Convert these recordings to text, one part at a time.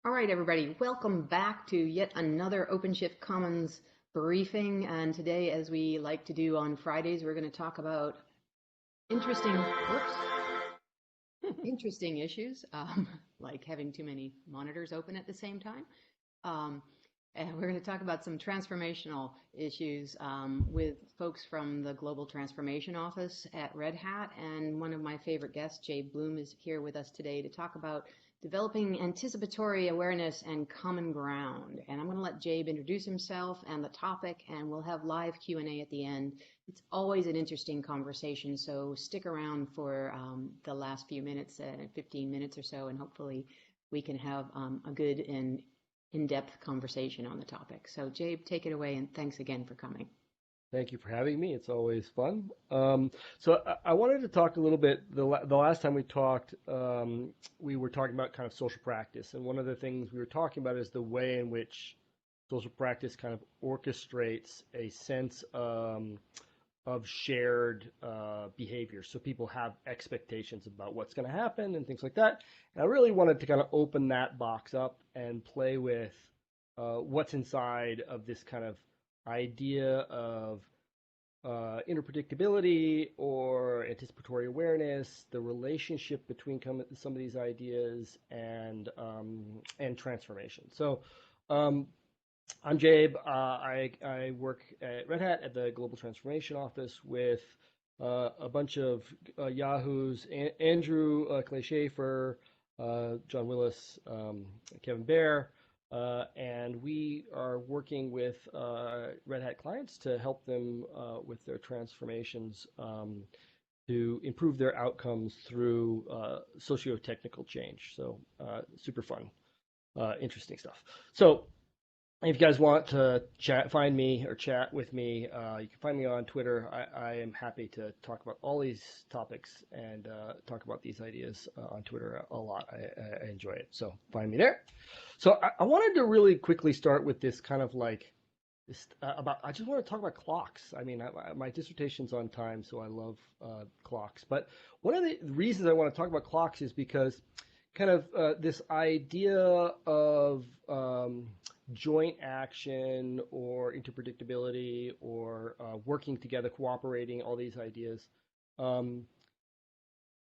All right, everybody, welcome back to yet another OpenShift Commons briefing. And today, as we like to do on Fridays, we're going to talk about interesting issues, like having too many monitors open at the same time. And we're going to talk about some transformational issues with folks from the Global Transformation Office at Red Hat. And one of my favorite guests, Jabe Bloom, is here with us today to talk about developing anticipatory awareness and common ground. And I'm going to let Jabe introduce himself and the topic, and we'll have live Q&A at the end. It's always an interesting conversation, so stick around for the last few minutes, 15 minutes or so, and hopefully we can have a good and in-depth conversation on the topic. So Jabe, take it away, and thanks again for coming. Thank you for having me. It's always fun. So I wanted to talk a little bit, the last time we talked, we were talking about kind of social practice. And one of the things we were talking about is the way in which social practice kind of orchestrates a sense of shared behavior. So people have expectations about what's going to happen and things like that. And I really wanted to kind of open that box up and play with what's inside of this kind of idea of interpredictability or anticipatory awareness, the relationship between some of these ideas and transformation. So I'm Jabe. I work at Red Hat at the Global Transformation Office with a bunch of yahoos, Andrew Clay Schaefer, John Willis, Kevin Bear, and we are working with Red Hat clients to help them with their transformations to improve their outcomes through socio-technical change. So super fun, interesting stuff. So if you guys want to find me or chat with me, you can find me on Twitter. I am happy to talk about all these topics and talk about these ideas on Twitter a lot. I enjoy it. So find me there. So I wanted to really quickly start with this kind of like I just want to talk about clocks. I mean, my dissertation's on time, so I love clocks. But one of the reasons I want to talk about clocks is because kind of this idea of joint action or interpredictability or working together, cooperating, all these ideas. In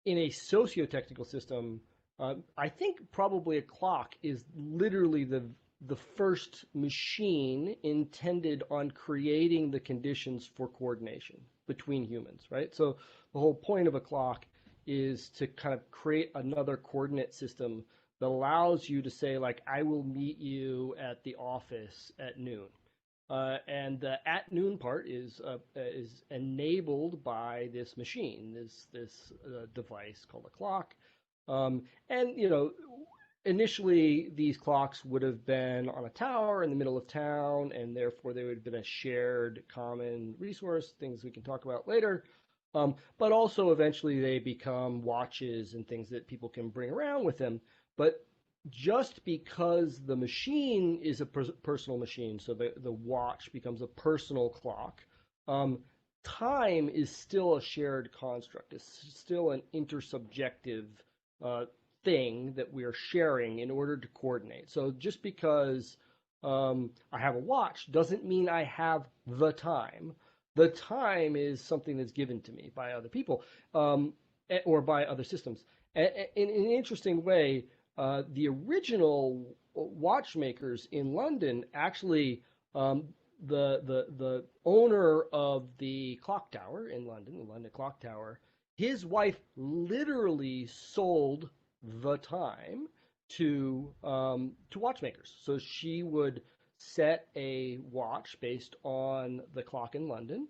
a socio-technical system, I think probably a clock is literally the first machine intended on creating the conditions for coordination between humans, right? So the whole point of a clock is to kind of create another coordinate system that allows you to say, like, I will meet you at the office at noon. And the at noon part is enabled by this machine, this device called a clock. And, you know, initially these clocks would have been on a tower in the middle of town, and therefore they would have been a shared common resource, things we can talk about later. But also eventually they become watches and things that people can bring around with them. But just because the machine is a personal machine, so the watch becomes a personal clock, time is still a shared construct. It's still an intersubjective thing that we are sharing in order to coordinate. So just because I have a watch doesn't mean I have the time. The time is something that's given to me by other people or by other systems. And in an interesting way, the original watchmakers in London actually, the owner of the clock tower in London, the London Clock Tower, his wife literally sold the time to watchmakers. So she would set a watch based on the clock in London,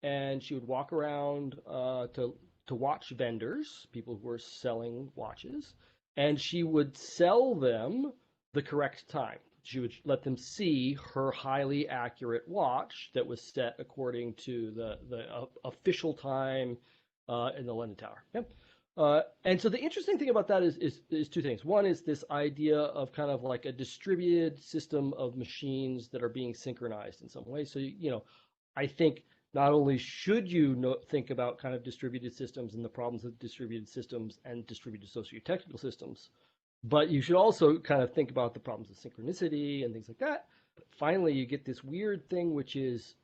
and she would walk around to watch vendors, people who were selling watches, and she would sell them the correct time. She would let them see her highly accurate watch that was set according to the official time in the London Tower. Yep. And so the interesting thing about that is two things. One is this idea of kind of like a distributed system of machines that are being synchronized in some way. So, you know, I think not only should you think about kind of distributed systems and the problems of distributed systems and distributed socio-technical systems, But you should also kind of think about the problems of synchronicity and things like that. But finally, you get this weird thing, which is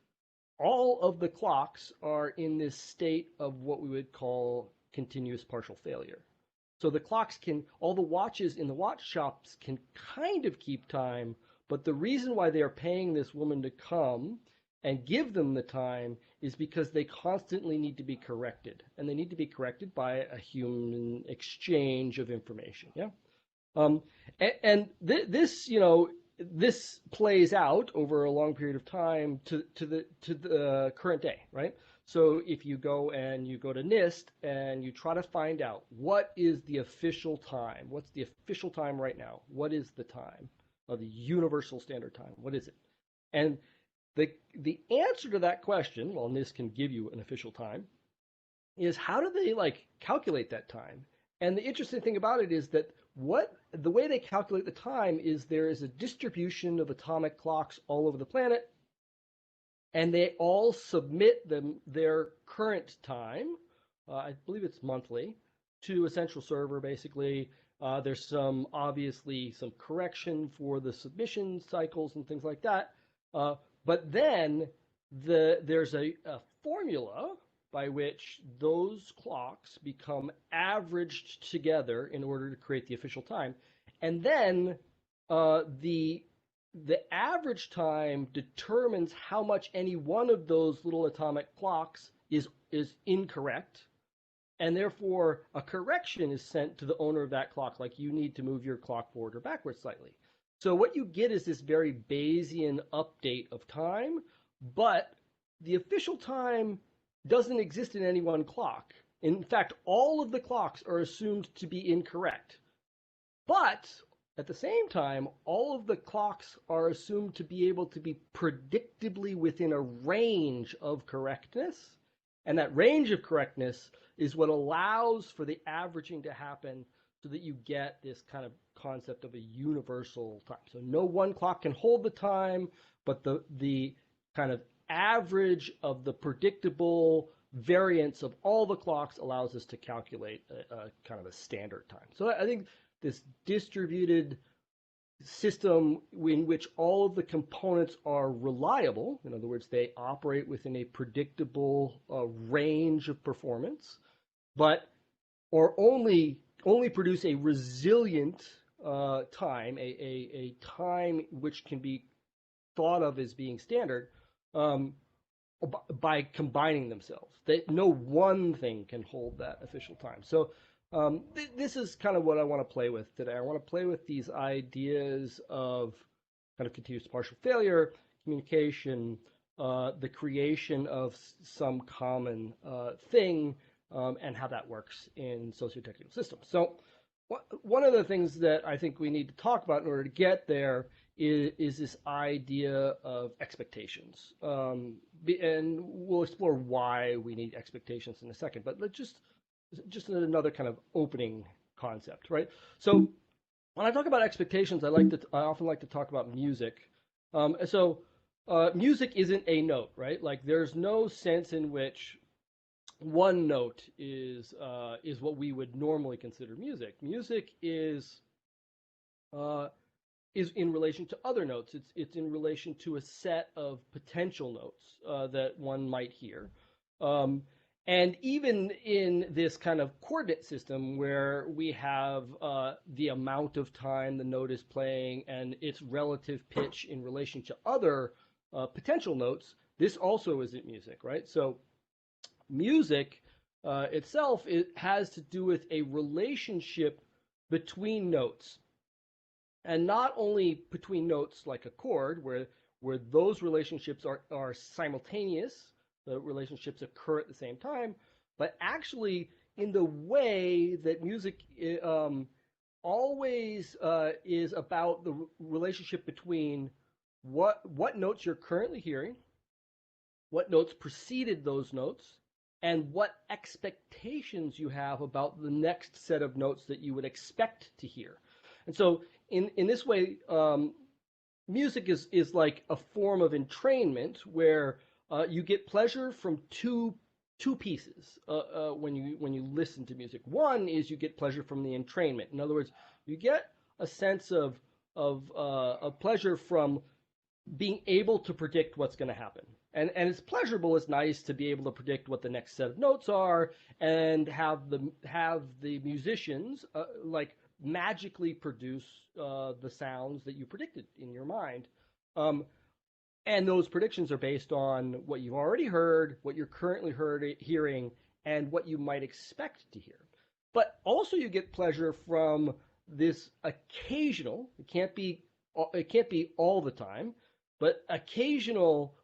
all of the clocks are in this state of what we would call continuous partial failure. So the clocks can, all the watches in the watch shops can kind of keep time, but the reason why they are paying this woman to come and give them the time is because they constantly need to be corrected, and they need to be corrected by a human exchange of information. Yeah. Um, this, this plays out over a long period of time to the current day, right? So if you go to NIST and you try to find out what is the official time, what's the official time right now? What is the time of the universal standard time? What is it? And the answer to that question, while NIST can give you an official time, is how do they like calculate that time? And the interesting thing about it is that the way they calculate the time is there is a distribution of atomic clocks all over the planet, and they all submit their current time, I believe it's monthly, to a central server. Basically, there's obviously some correction for the submission cycles and things like that. But then there's a formula by which those clocks become averaged together in order to create the official time. And then the average time determines how much any one of those little atomic clocks is incorrect. And therefore, a correction is sent to the owner of that clock, like you need to move your clock forward or backwards slightly. So what you get is this very Bayesian update of time, but the official time doesn't exist in any one clock. In fact, all of the clocks are assumed to be incorrect. But at the same time, all of the clocks are assumed to be able to be predictably within a range of correctness. And that range of correctness is what allows for the averaging to happen so that you get this kind of concept of a universal time. So no one clock can hold the time, but the kind of average of the predictable variance of all the clocks allows us to calculate a kind of a standard time. So I think this distributed system in which all of the components are reliable, in other words, they operate within a predictable range of performance, but or only produce a resilient time, a time which can be thought of as being standard by combining themselves. No one thing can hold that official time. So this is kind of what I want to play with today. I want to play with these ideas of kind of continuous partial failure, communication, the creation of some common thing, and how that works in socio-technical systems. So one of the things that I think we need to talk about in order to get there is this idea of expectations. And we'll explore why we need expectations in a second, but let's just another kind of opening concept, right? So when I talk about expectations, I often like to talk about music. Music isn't a note, right? Like there's no sense in which one note is what we would normally consider music. Music is in relation to other notes. It's in relation to a set of potential notes that one might hear. And even in this kind of coordinate system where we have the amount of time the note is playing and its relative pitch in relation to other potential notes, this also isn't music, right? So music itself, it has to do with a relationship between notes. And not only between notes like a chord, where those relationships are simultaneous, the relationships occur at the same time, but actually in the way that music always is about the relationship between what notes you're currently hearing, what notes preceded those notes, and what expectations you have about the next set of notes that you would expect to hear. And so in this way, music is like a form of entrainment where you get pleasure from two two pieces when you listen to music. One is you get pleasure from the entrainment. In other words, you get a sense of pleasure from being able to predict what's going to happen. And it's pleasurable. It's nice to be able to predict what the next set of notes are and have the musicians like magically produce the sounds that you predicted in your mind. And those predictions are based on what you've already heard, what you're currently hearing, and what you might expect to hear. But also you get pleasure from this occasional, it can't be all the time, but occasional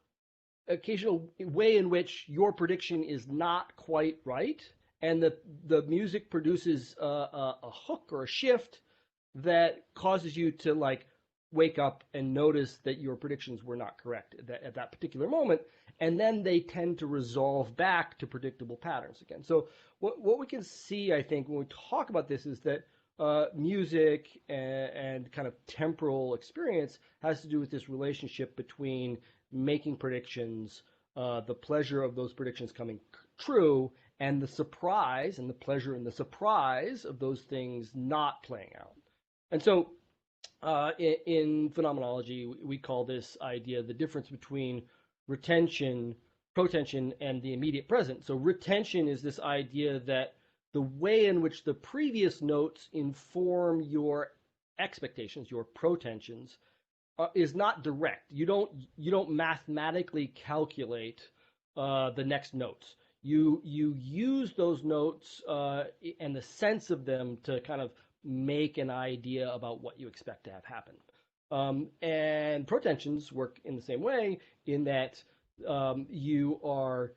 way in which your prediction is not quite right, and the music produces a hook or a shift that causes you to like wake up and notice that your predictions were not correct at that particular moment, and then they tend to resolve back to predictable patterns again. So what we can see, I think, when we talk about this is that music and kind of temporal experience has to do with this relationship between making predictions, the pleasure of those predictions coming true, and the surprise and the pleasure and the surprise of those things not playing out. And so in phenomenology, we call this idea the difference between retention, protension, and the immediate present. So retention is this idea that the way in which the previous notes inform your expectations, your protensions, is not direct. You don't mathematically calculate the next notes. You use those notes and the sense of them to kind of make an idea about what you expect to have happen. And protensions work in the same way in that your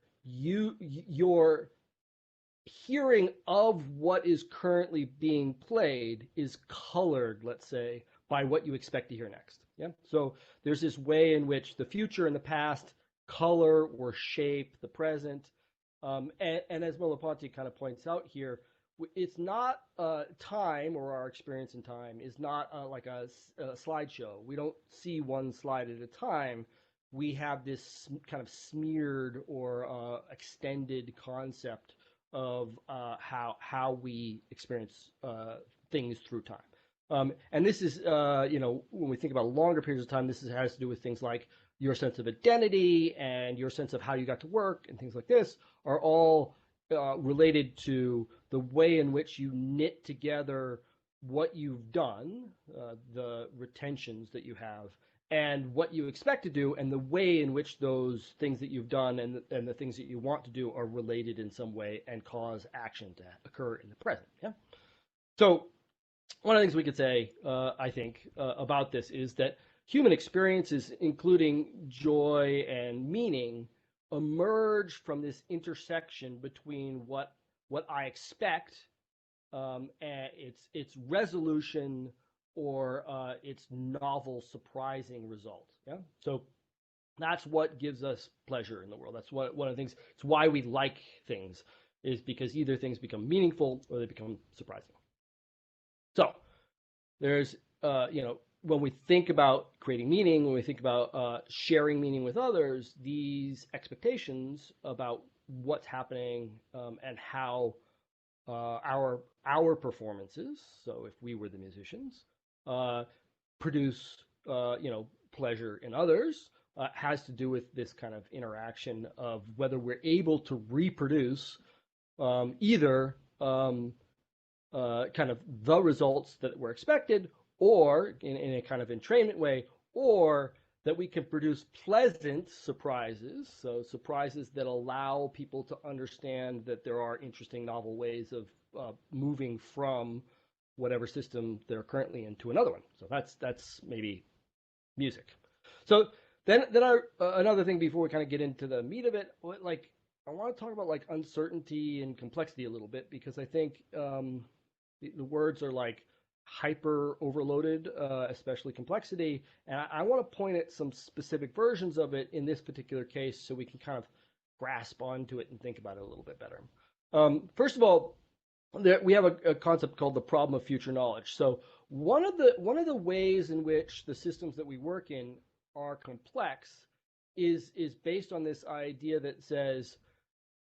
hearing of what is currently being played is colored, let's say, by what you expect to hear next. Yeah. So there's this way in which the future and the past color or shape the present. And as Merleau-Ponty kind of points out here, it's not time, or our experience in time is not like a slideshow. We don't see one slide at a time. We have this kind of smeared or extended concept of how we experience things through time. And this is, when we think about longer periods of time, this has to do with things like your sense of identity and your sense of how you got to work and things like this are all related to the way in which you knit together what you've done, the retentions that you have, and what you expect to do, and the way in which those things that you've done and the things that you want to do are related in some way and cause action to occur in the present. Yeah. So one of the things we could say, I think, about this is that human experiences, including joy and meaning, emerge from this intersection between what I expect and its resolution or its novel, surprising result. Yeah. So that's what gives us pleasure in the world. That's one of the things. It's why we like things, is because either things become meaningful or they become surprising. So there's, when we think about creating meaning, when we think about sharing meaning with others, these expectations about what's happening and how our performances, so if we were the musicians, produce pleasure in others, has to do with this kind of interaction of whether we're able to reproduce either kind of the results that were expected, or in a kind of entrainment way, or that we can produce pleasant surprises, so surprises that allow people to understand that there are interesting, novel ways of moving from whatever system they're currently in to another one. So that's maybe music. So then another thing before we kind of get into the meat of it, like I want to talk about like uncertainty and complexity a little bit, because I think the words are like hyper overloaded, especially complexity. And I want to point at some specific versions of it in this particular case so we can kind of grasp onto it and think about it a little bit better. First of all, we have a concept called the problem of future knowledge. So one of the ways in which the systems that we work in are complex is based on this idea that says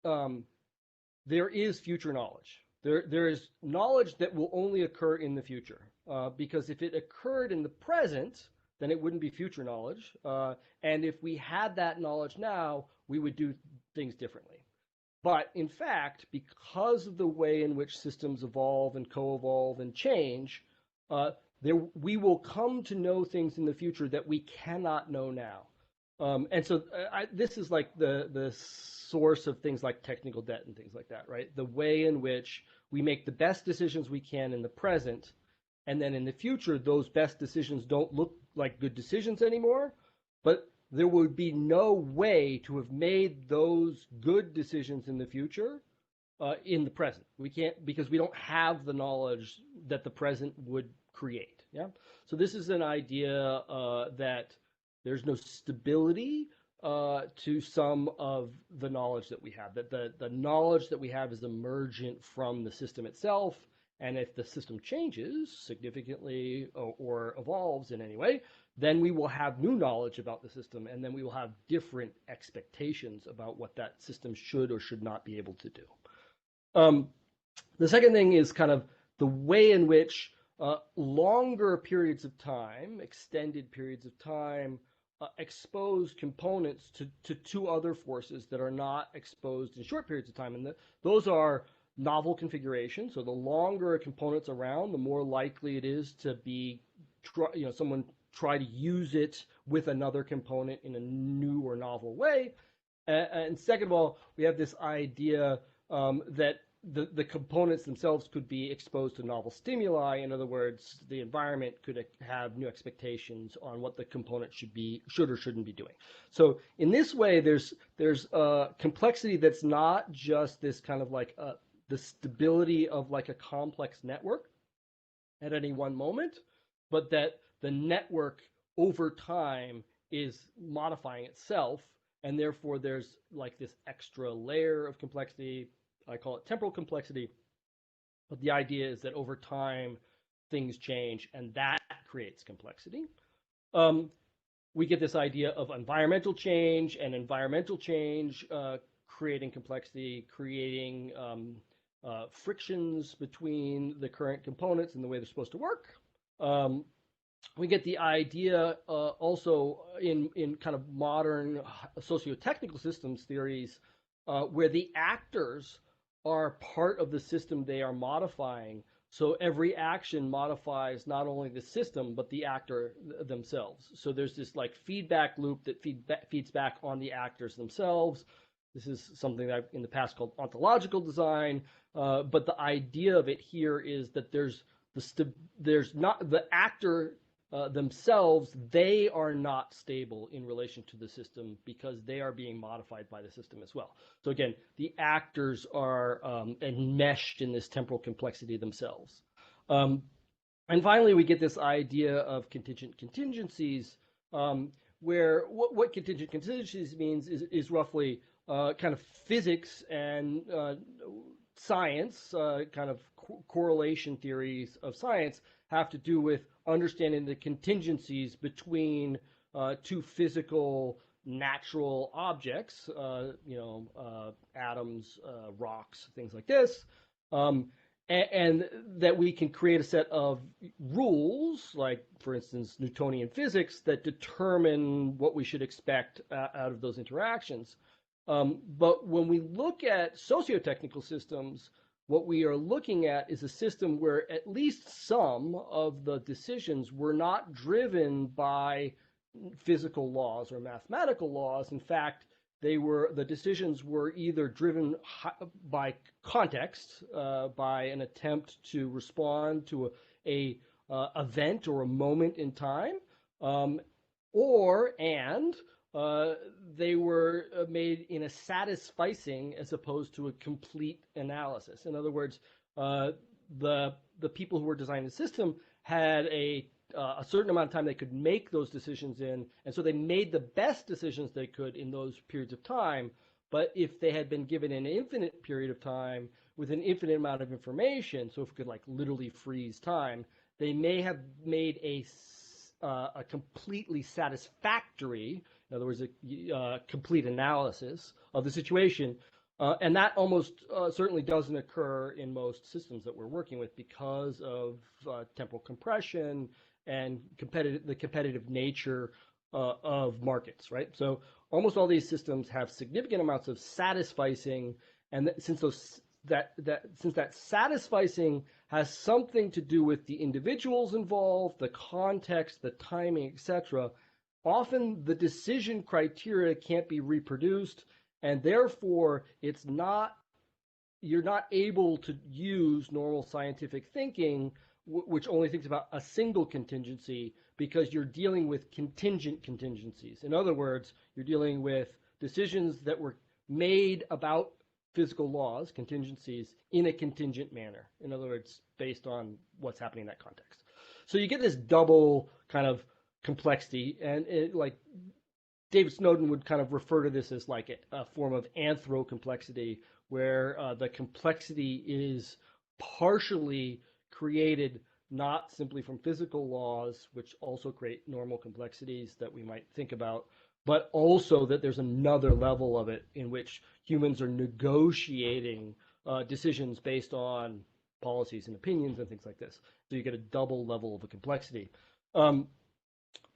there is future knowledge. There is knowledge that will only occur in the future. Because if it occurred in the present, then it wouldn't be future knowledge. And if we had that knowledge now, we would do things differently. But in fact, because of the way in which systems evolve and co-evolve and change, we will come to know things in the future that we cannot know now. And so this is like the source of things like technical debt and things like that, right? The way in which we make the best decisions we can in the present, and then in the future, those best decisions don't look like good decisions anymore, but there would be no way to have made those good decisions in the future in the present. We can't, because we don't have the knowledge that the present would create. Yeah. So this is an idea that there's no stability to some of the knowledge that we have. That the knowledge that we have is emergent from the system itself. And if the system changes significantly or evolves in any way, then we will have new knowledge about the system, and then we will have different expectations about what that system should or should not be able to do. The second thing is kind of the way in which longer periods of time, extended periods of time, expose components to two other forces that are not exposed in short periods of time. And those are novel configuration. So the longer a component's around, the more likely it is to be, someone try to use it with another component in a new or novel way. And second of all, we have this idea that the components themselves could be exposed to novel stimuli. In other words, the environment could have new expectations on what the component should or shouldn't be doing. So in this way, there's complexity that's not just this kind of like the stability of like a complex network at any one moment, but that the network over time is modifying itself, and therefore there's like this extra layer of complexity. I call it temporal complexity, but the idea is that over time things change, and that creates complexity. We get this idea of environmental change creating complexity, creating frictions between the current components and the way they're supposed to work. We get the idea also in kind of modern socio-technical systems theories where the actors are part of the system they are modifying. So every action modifies not only the system, but the actor themselves. So there's this like feedback loop that feeds back on the actors themselves. This is something that I've in the past called ontological design. But the idea of it here is that there's not the actor themselves, they are not stable in relation to the system because they are being modified by the system as well. So again, the actors are enmeshed in this temporal complexity themselves. And finally, we get this idea of contingent contingencies, where what contingent contingencies means is roughly kind of physics and science, kind of correlation theories of science have to do with understanding the contingencies between two physical natural objects, atoms, rocks, things like this, and that we can create a set of rules, like, for instance, Newtonian physics, that determine what we should expect out of those interactions. But when we look at socio-technical systems, what we are looking at is a system where at least some of the decisions were not driven by physical laws or mathematical laws. In fact, the decisions were either driven by context, by an attempt to respond to a event or a moment in time, they were made in a satisficing as opposed to a complete analysis. In other words, the people who were designing the system had a certain amount of time they could make those decisions in, and so they made the best decisions they could in those periods of time. But if they had been given an infinite period of time with an infinite amount of information, so if we could like literally freeze time, they may have made a completely satisfactory, in other words, a complete analysis of the situation, And that almost certainly doesn't occur in most systems that we're working with because of temporal compression and the competitive nature of markets, right? So almost all these systems have significant amounts of satisficing, and since that satisficing has something to do with the individuals involved, the context, the timing, etc., often the decision criteria can't be reproduced, and therefore you're not able to use normal scientific thinking, which only thinks about a single contingency, because you're dealing with contingent contingencies. In other words, you're dealing with decisions that were made about physical laws, contingencies, in a contingent manner. In other words, based on what's happening in that context. So you get this double kind of complexity, and like David Snowden would kind of refer to this as like a form of anthro-complexity, where the complexity is partially created not simply from physical laws, which also create normal complexities that we might think about, but also that there's another level of it in which humans are negotiating decisions based on policies and opinions and things like this. So you get a double level of a complexity.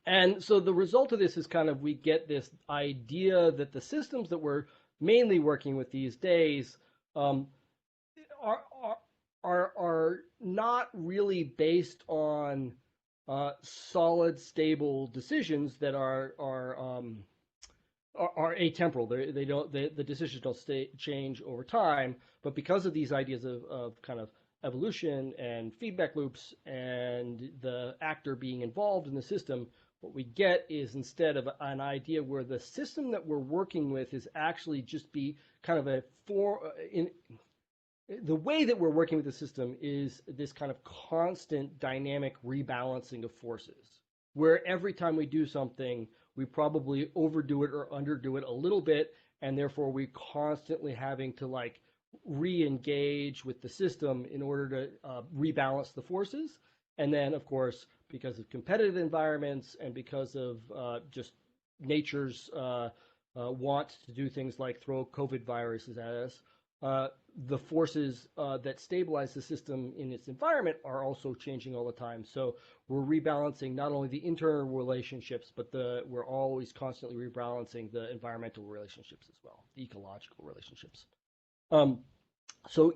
And so the result of this is kind of we get this idea that the systems that we're mainly working with these days are not really based on solid, stable decisions that are atemporal. The decisions don't change over time, but because of these ideas of kind of evolution and feedback loops and the actor being involved in the system, what we get is, instead of an idea where the system that we're working with is actually just be kind of the way that we're working with the system is this kind of constant dynamic rebalancing of forces, where every time we do something, we probably overdo it or underdo it a little bit, and therefore we constantly having to like re-engage with the system in order to rebalance the forces. And then, of course, because of competitive environments and because of just nature's want to do things like throw COVID viruses at us, the forces that stabilize the system in its environment are also changing all the time. So we're rebalancing not only the internal relationships, but we're always constantly rebalancing the environmental relationships as well, the ecological relationships. So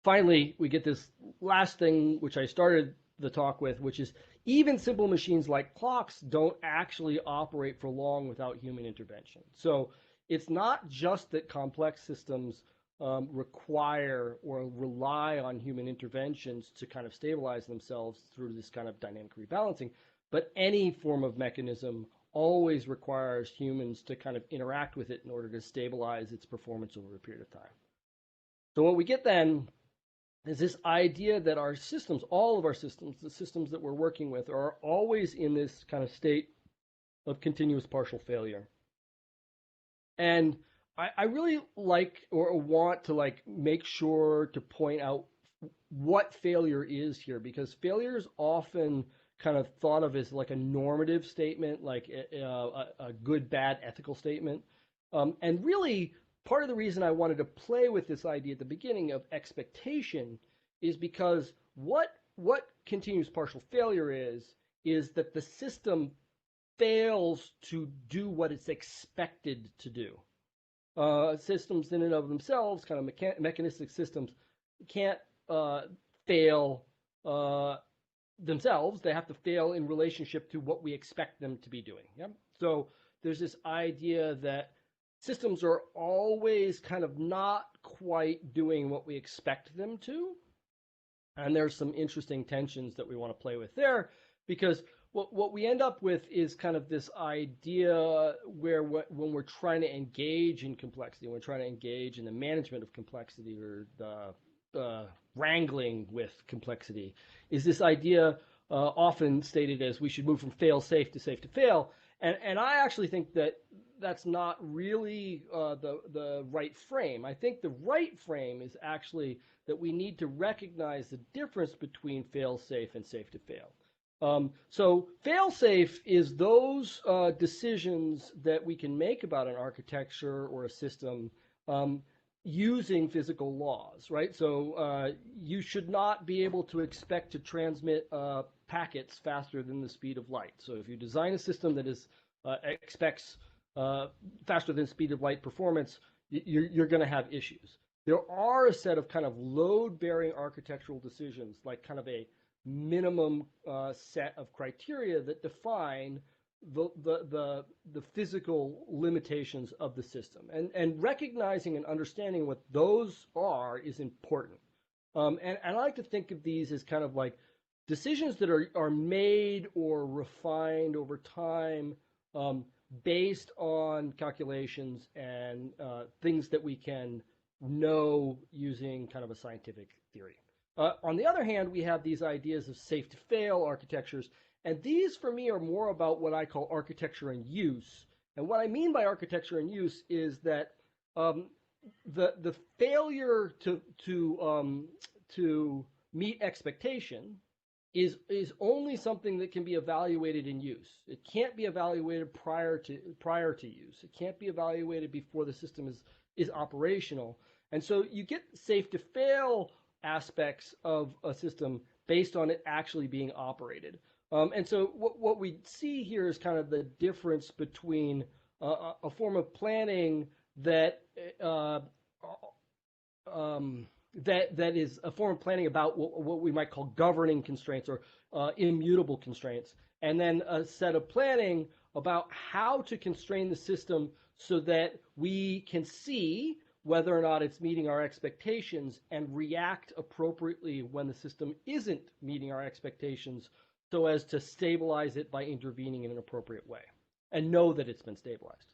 finally, we get this last thing, which I started the talk with, which is even simple machines like clocks don't actually operate for long without human intervention. So it's not just that complex systems require or rely on human interventions to kind of stabilize themselves through this kind of dynamic rebalancing, but any form of mechanism always requires humans to kind of interact with it in order to stabilize its performance over a period of time. So what we get then is this idea that our systems, all of our systems, the systems that we're working with, are always in this kind of state of continuous partial failure. And I really like or want to like make sure to point out what failure is here, because failure is often kind of thought of as like a normative statement, like a good, bad ethical statement. And really, part of the reason I wanted to play with this idea at the beginning of expectation is because what continuous partial failure is that the system fails to do what it's expected to do. Systems in and of themselves, kind of mechanistic systems, can't fail themselves. They have to fail in relationship to what we expect them to be doing. Yeah? So there's this idea that systems are always kind of not quite doing what we expect them to. And there's some interesting tensions that we want to play with there, because what we end up with is kind of this idea where when we're trying to engage in complexity, when we're trying to engage in the management of complexity or the wrangling with complexity, is this idea often stated as we should move from fail safe to safe to fail. And I actually think that that's not really the right frame. I think the right frame is actually that we need to recognize the difference between fail safe and safe to fail. So fail-safe is those decisions that we can make about an architecture or a system using physical laws, right? So you should not be able to expect to transmit packets faster than the speed of light. So if you design a system that expects faster than speed of light performance, you're going to have issues. There are a set of kind of load-bearing architectural decisions, like kind of a minimum set of criteria that define the physical limitations of the system, and recognizing and understanding what those are is important. And I like to think of these as kind of like decisions that are made or refined over time, based on calculations and things that we can know using kind of a scientific theory. On the other hand, we have these ideas of safe-to-fail architectures, and these for me are more about what I call architecture and use. And what I mean by architecture and use is that the failure to meet expectation is only something that can be evaluated in use. It can't be evaluated prior to use. It can't be evaluated before the system is operational. And so you get safe to fail aspects of a system based on it actually being operated. And so what we see here is kind of the difference between a form of planning that that is a form of planning about what we might call governing constraints or immutable constraints, and then a set of planning about how to constrain the system so that we can see whether or not it's meeting our expectations and react appropriately when the system isn't meeting our expectations, so as to stabilize it by intervening in an appropriate way and know that it's been stabilized.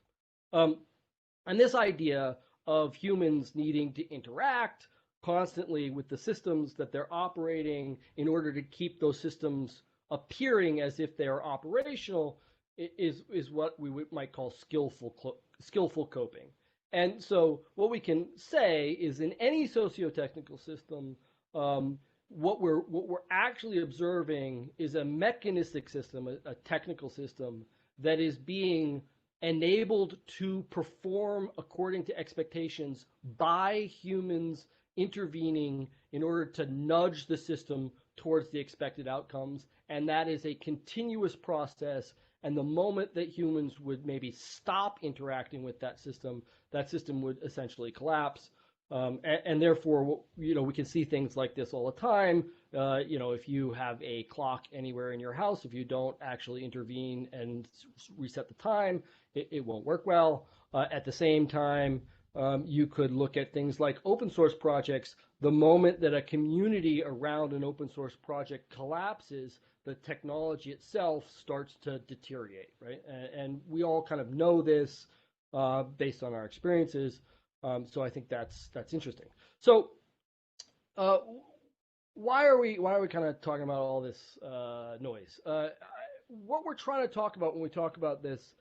And this idea of humans needing to interact constantly with the systems that they're operating in order to keep those systems appearing as if they are operational is what we might call skillful coping. And so what we can say is in any socio-technical system, what we're actually observing is a mechanistic system, a technical system that is being enabled to perform according to expectations by humans intervening in order to nudge the system towards the expected outcomes. And that is a continuous process. And the moment that humans would maybe stop interacting with that system would essentially collapse. And therefore, we can see things like this all the time. If you have a clock anywhere in your house, if you don't actually intervene and reset the time, it won't work well. At the same time, you could look at things like open source projects. The moment that a community around an open source project collapses, the technology itself starts to deteriorate, right? And we all kind of know this based on our experiences. So I think that's interesting. So why are we kind of talking about all this noise? What we're trying to talk about when we talk about this,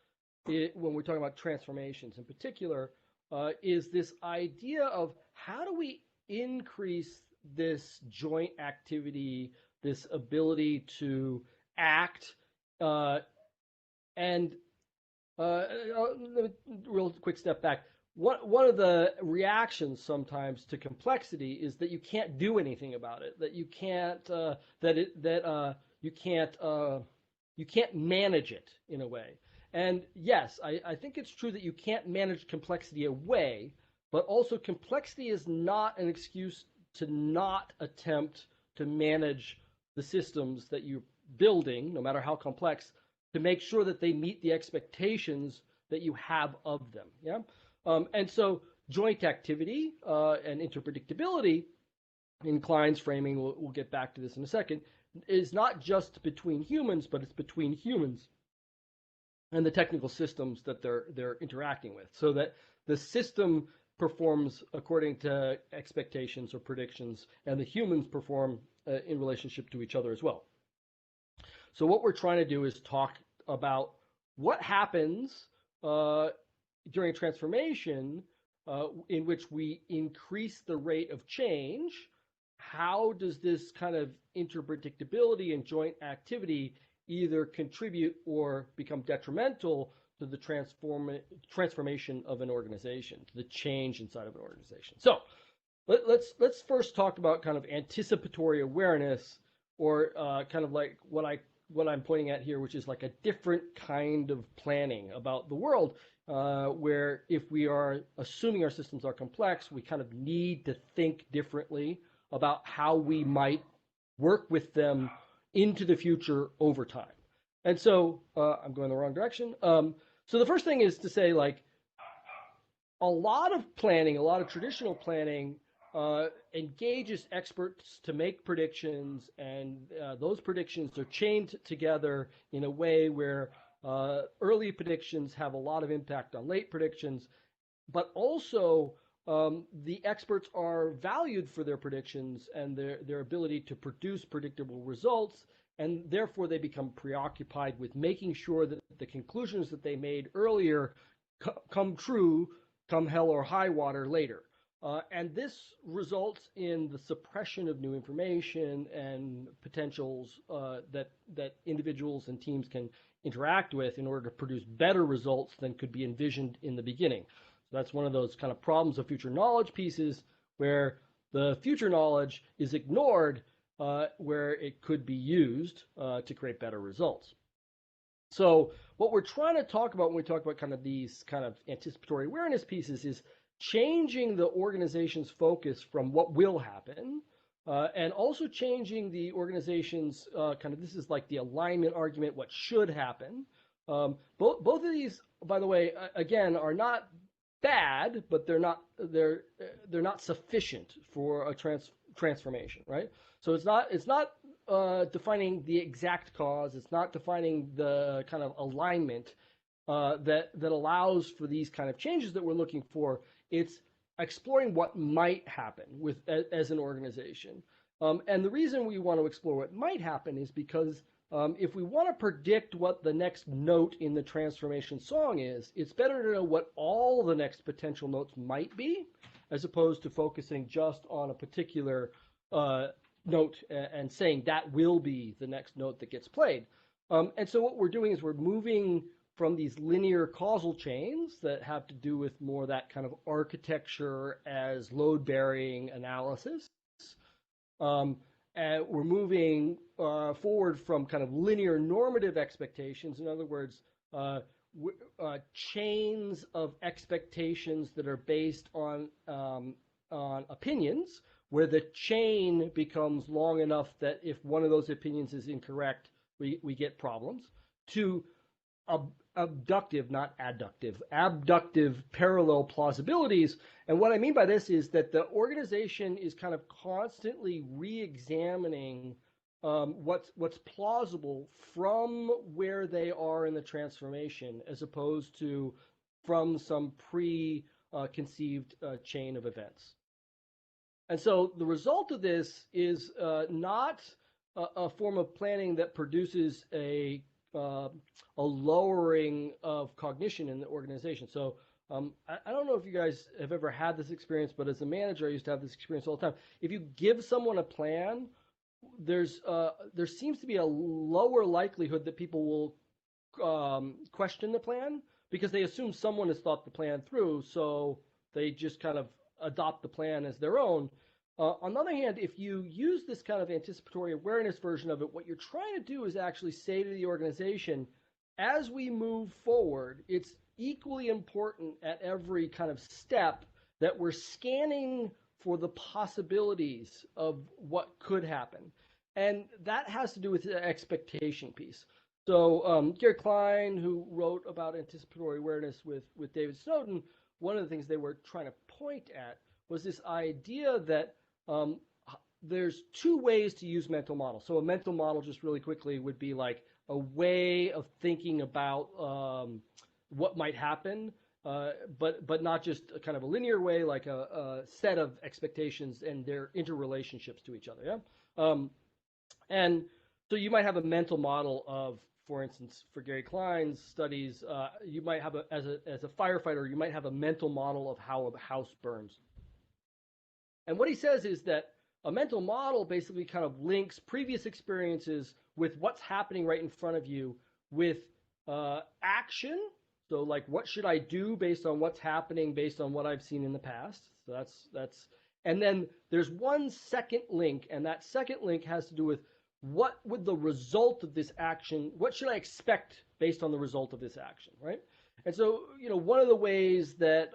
when we're talking about transformations in particular, is this idea of how do we increase this joint activity, this ability to act, and real quick step back. One of the reactions sometimes to complexity is that you can't do anything about it, that you can't you can't manage it in a way. And yes, I think it's true that you can't manage complexity away, but also complexity is not an excuse to not attempt to manage the systems that you're building, no matter how complex, to make sure that they meet the expectations that you have of them. Yeah. And so joint activity and interpredictability in Klein's framing, we'll get back to this in a second, is not just between humans, but it's between humans and the technical systems that they're interacting with, so that the system performs according to expectations or predictions, and the humans perform in relationship to each other as well. So what we're trying to do is talk about what happens during transformation in which we increase the rate of change. How does this kind of interpredictability and joint activity either contribute or become detrimental to the transformation of an organization, to the change inside of an organization. So let's first talk about kind of anticipatory awareness, or kind of like what I'm pointing at here, which is like a different kind of planning about the world, where if we are assuming our systems are complex, we kind of need to think differently about how we might work with them into the future over time. And so I'm going the wrong direction. So the first thing is to say, like, a lot of planning, a lot of traditional planning engages experts to make predictions, and those predictions are chained together in a way where early predictions have a lot of impact on late predictions, but also the experts are valued for their predictions and their ability to produce predictable results, and therefore they become preoccupied with making sure that the conclusions that they made earlier come true, come hell or high water later. And this results in the suppression of new information and potentials that individuals and teams can interact with in order to produce better results than could be envisioned in the beginning. So that's one of those kind of problems of future knowledge pieces, where the future knowledge is ignored where it could be used to create better results. So what we're trying to talk about when we talk about kind of these kind of anticipatory awareness pieces is changing the organization's focus from what will happen, and also changing the organization's kind of, this is like the alignment argument, what should happen. Both of these, by the way, again, are not bad, but they're not sufficient for a transformation, right? So it's not defining the exact cause. It's not defining the kind of alignment that allows for these kind of changes that we're looking for. It's exploring what might happen as an organization. And the reason we want to explore what might happen is because if we want to predict what the next note in the transformation song is, it's better to know what all the next potential notes might be, as opposed to focusing just on a particular note and saying that will be the next note that gets played. And so what we're doing is we're moving from these linear causal chains that have to do with more that kind of architecture as load-bearing analysis. And we're moving forward from kind of linear normative expectations. In other words, chains of expectations that are based on opinions, where the chain becomes long enough that if one of those opinions is incorrect, we get problems, to abductive, not adductive, abductive parallel plausibilities. And what I mean by this is that the organization is kind of constantly re-examining what's plausible from where they are in the transformation, as opposed to from some preconceived chain of events. And so the result of this is not a form of planning that produces a lowering of cognition in the organization. So I don't know if you guys have ever had this experience, but as a manager, I used to have this experience all the time. If you give someone a plan, there seems to be a lower likelihood that people will question the plan, because they assume someone has thought the plan through, so they just kind of adopt the plan as their own. On the other hand, if you use this kind of anticipatory awareness version of it, what you're trying to do is actually say to the organization, as we move forward, it's equally important at every kind of step that we're scanning for the possibilities of what could happen. And that has to do with the expectation piece. So Gary Klein, who wrote about anticipatory awareness with David Snowden, one of the things they were trying to point at was this idea that there's two ways to use mental models. So a mental model, just really quickly, would be like a way of thinking about what might happen, but not just a kind of a linear way, like a set of expectations and their interrelationships to each other. Yeah. And so you might have a mental model of, for instance, for Gary Klein's studies, you might have as a firefighter, you might have a mental model of how a house burns. And what he says is that a mental model basically kind of links previous experiences with what's happening right in front of you with action. So like, what should I do based on what's happening, based on what I've seen in the past? So that's, and then there's one second link, and that second link has to do with what would the result of this action, what should I expect based on the result of this action, right? And so, one of the ways that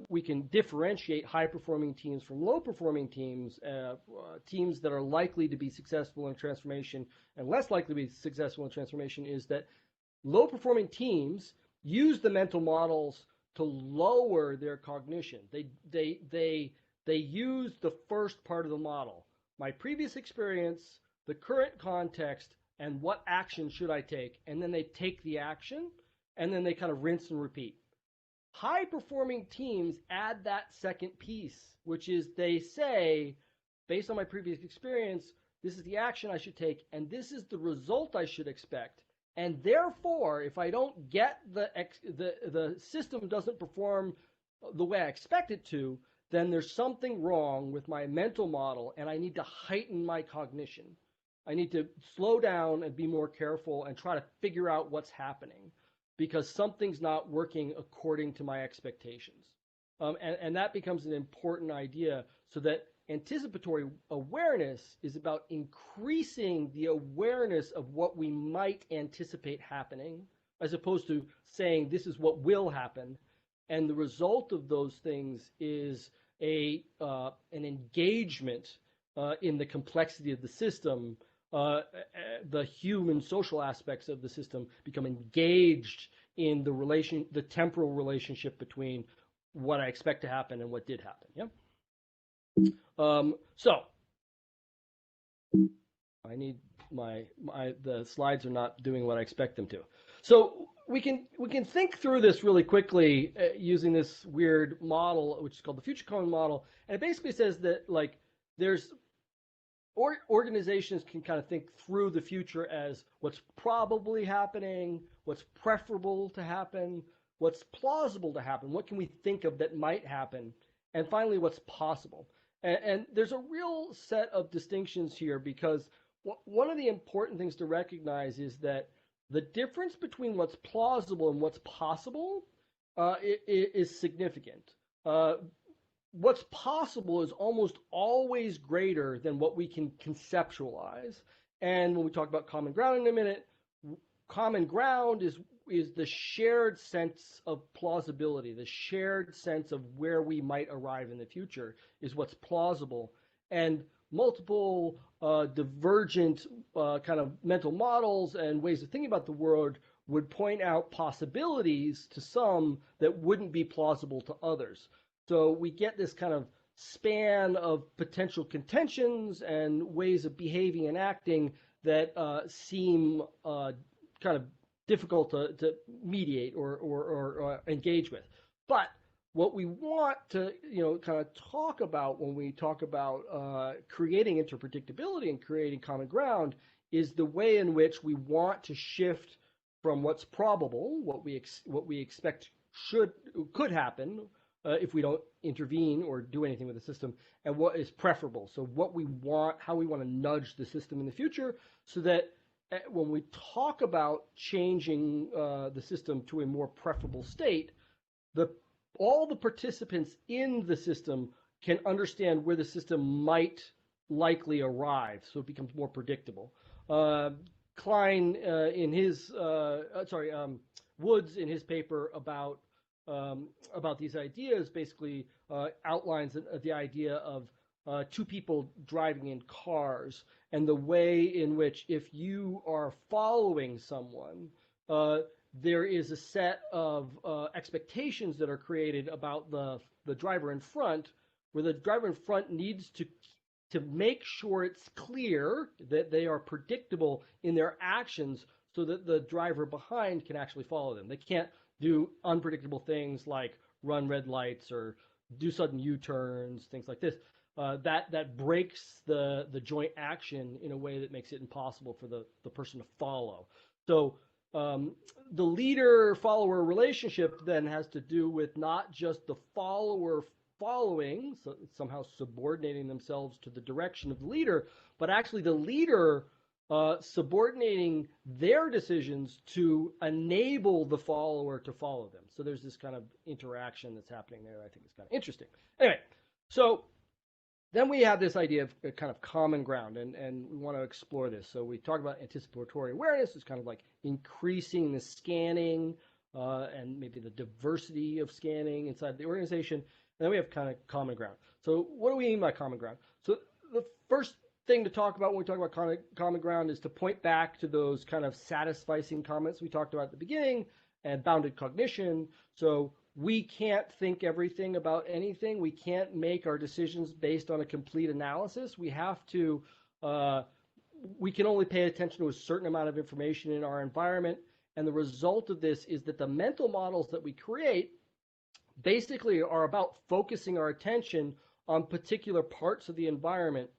we can differentiate high-performing teams from low-performing teams, teams that are likely to be successful in transformation and less likely to be successful in transformation, is that low-performing teams use the mental models to lower their cognition. They use the first part of the model, my previous experience, the current context, and what action should I take, and then they take the action, and then they kind of rinse and repeat. High-performing teams add that second piece, which is they say, based on my previous experience, this is the action I should take, and this is the result I should expect. And therefore, if I don't get the system doesn't perform the way I expect it to, then there's something wrong with my mental model, and I need to heighten my cognition. I need to slow down and be more careful and try to figure out what's happening, because something's not working according to my expectations. And that becomes an important idea, so that anticipatory awareness is about increasing the awareness of what we might anticipate happening, as opposed to saying this is what will happen. And the result of those things is an engagement in the complexity of the system. The human social aspects of the system become engaged in the temporal relationship between what I expect to happen and what did happen. Yeah. So I need the slides are not doing what I expect them to. So we can think through this really quickly using this weird model, which is called the future cone model. And it basically says that like there's organizations can kind of think through the future as what's probably happening, what's preferable to happen, what's plausible to happen, what can we think of that might happen, and finally what's possible. And there's a real set of distinctions here, because one of the important things to recognize is that the difference between what's plausible and what's possible is significant. What's possible is almost always greater than what we can conceptualize. And when we talk about common ground in a minute, common ground is the shared sense of plausibility, the shared sense of where we might arrive in the future is what's plausible. And multiple divergent kind of mental models and ways of thinking about the world would point out possibilities to some that wouldn't be plausible to others. So we get this kind of span of potential contentions and ways of behaving and acting that seem kind of difficult to mediate or engage with. But what we want to kind of talk about when we talk about creating interpredictability and creating common ground is the way in which we want to shift from what's probable, what we expect could happen if we don't intervene or do anything with the system, and what is preferable. So what we want, how we want to nudge the system in the future, so that when we talk about changing the system to a more preferable state, all the participants in the system can understand where the system might likely arrive, so it becomes more predictable. Klein in his Woods in his paper about these ideas basically outlines the idea of two people driving in cars, and the way in which if you are following someone, there is a set of expectations that are created about the driver in front, where the driver in front needs to make sure it's clear that they are predictable in their actions so that the driver behind can actually follow them. They can't do unpredictable things like run red lights or do sudden U-turns, things like this. That breaks the joint action in a way that makes it impossible for the person to follow. So the leader-follower relationship then has to do with not just the follower following, so somehow subordinating themselves to the direction of the leader, but actually the leader subordinating their decisions to enable the follower to follow them. So there's this kind of interaction that's happening there. I think it's kind of interesting. Anyway, so then we have this idea of a kind of common ground, and we want to explore this. So we talk about anticipatory awareness. It's kind of like increasing the scanning and maybe the diversity of scanning inside the organization. And then we have kind of common ground. So what do we mean by common ground? So the first thing to talk about when we talk about common ground is to point back to those kind of satisficing comments we talked about at the beginning and bounded cognition. So we can't think everything about anything. We can't make our decisions based on a complete analysis. We have to, we can only pay attention to a certain amount of information in our environment. And the result of this is that the mental models that we create basically are about focusing our attention on particular parts of the environment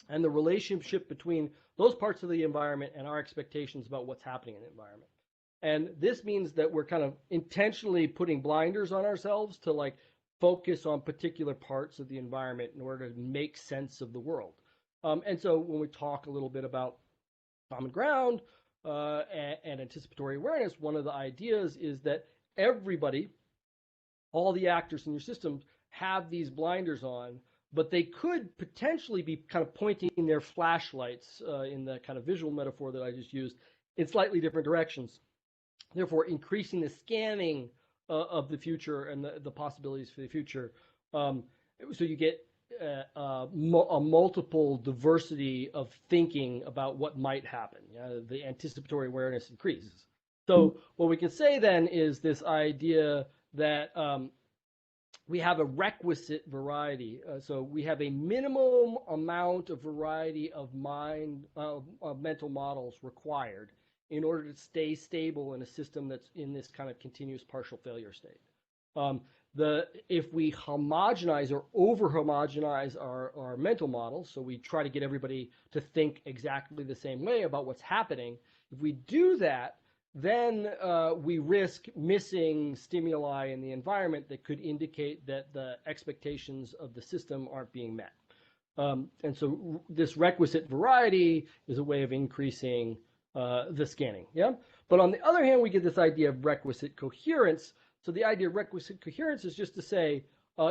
and the relationship between those parts of the environment and our expectations about what's happening in the environment. And this means that we're kind of intentionally putting blinders on ourselves to like focus on particular parts of the environment in order to make sense of the world. And so when we talk a little bit about common ground and anticipatory awareness, one of the ideas is that everybody, all the actors in your system, have these blinders on, but they could potentially be kind of pointing their flashlights in the kind of visual metaphor that I just used in slightly different directions, therefore increasing the scanning of the future and the possibilities for the future. So you get a multiple diversity of thinking about what might happen. The anticipatory awareness increases. So what we can say then is this idea that we have a requisite variety. So we have a minimum amount of variety of mental models required in order to stay stable in a system that's in this kind of continuous partial failure state. If we homogenize or over-homogenize our mental models, so we try to get everybody to think exactly the same way about what's happening, if we do that, then we risk missing stimuli in the environment that could indicate that the expectations of the system aren't being met. And so this requisite variety is a way of increasing the scanning. Yeah. But on the other hand, we get this idea of requisite coherence. So the idea of requisite coherence is just to say,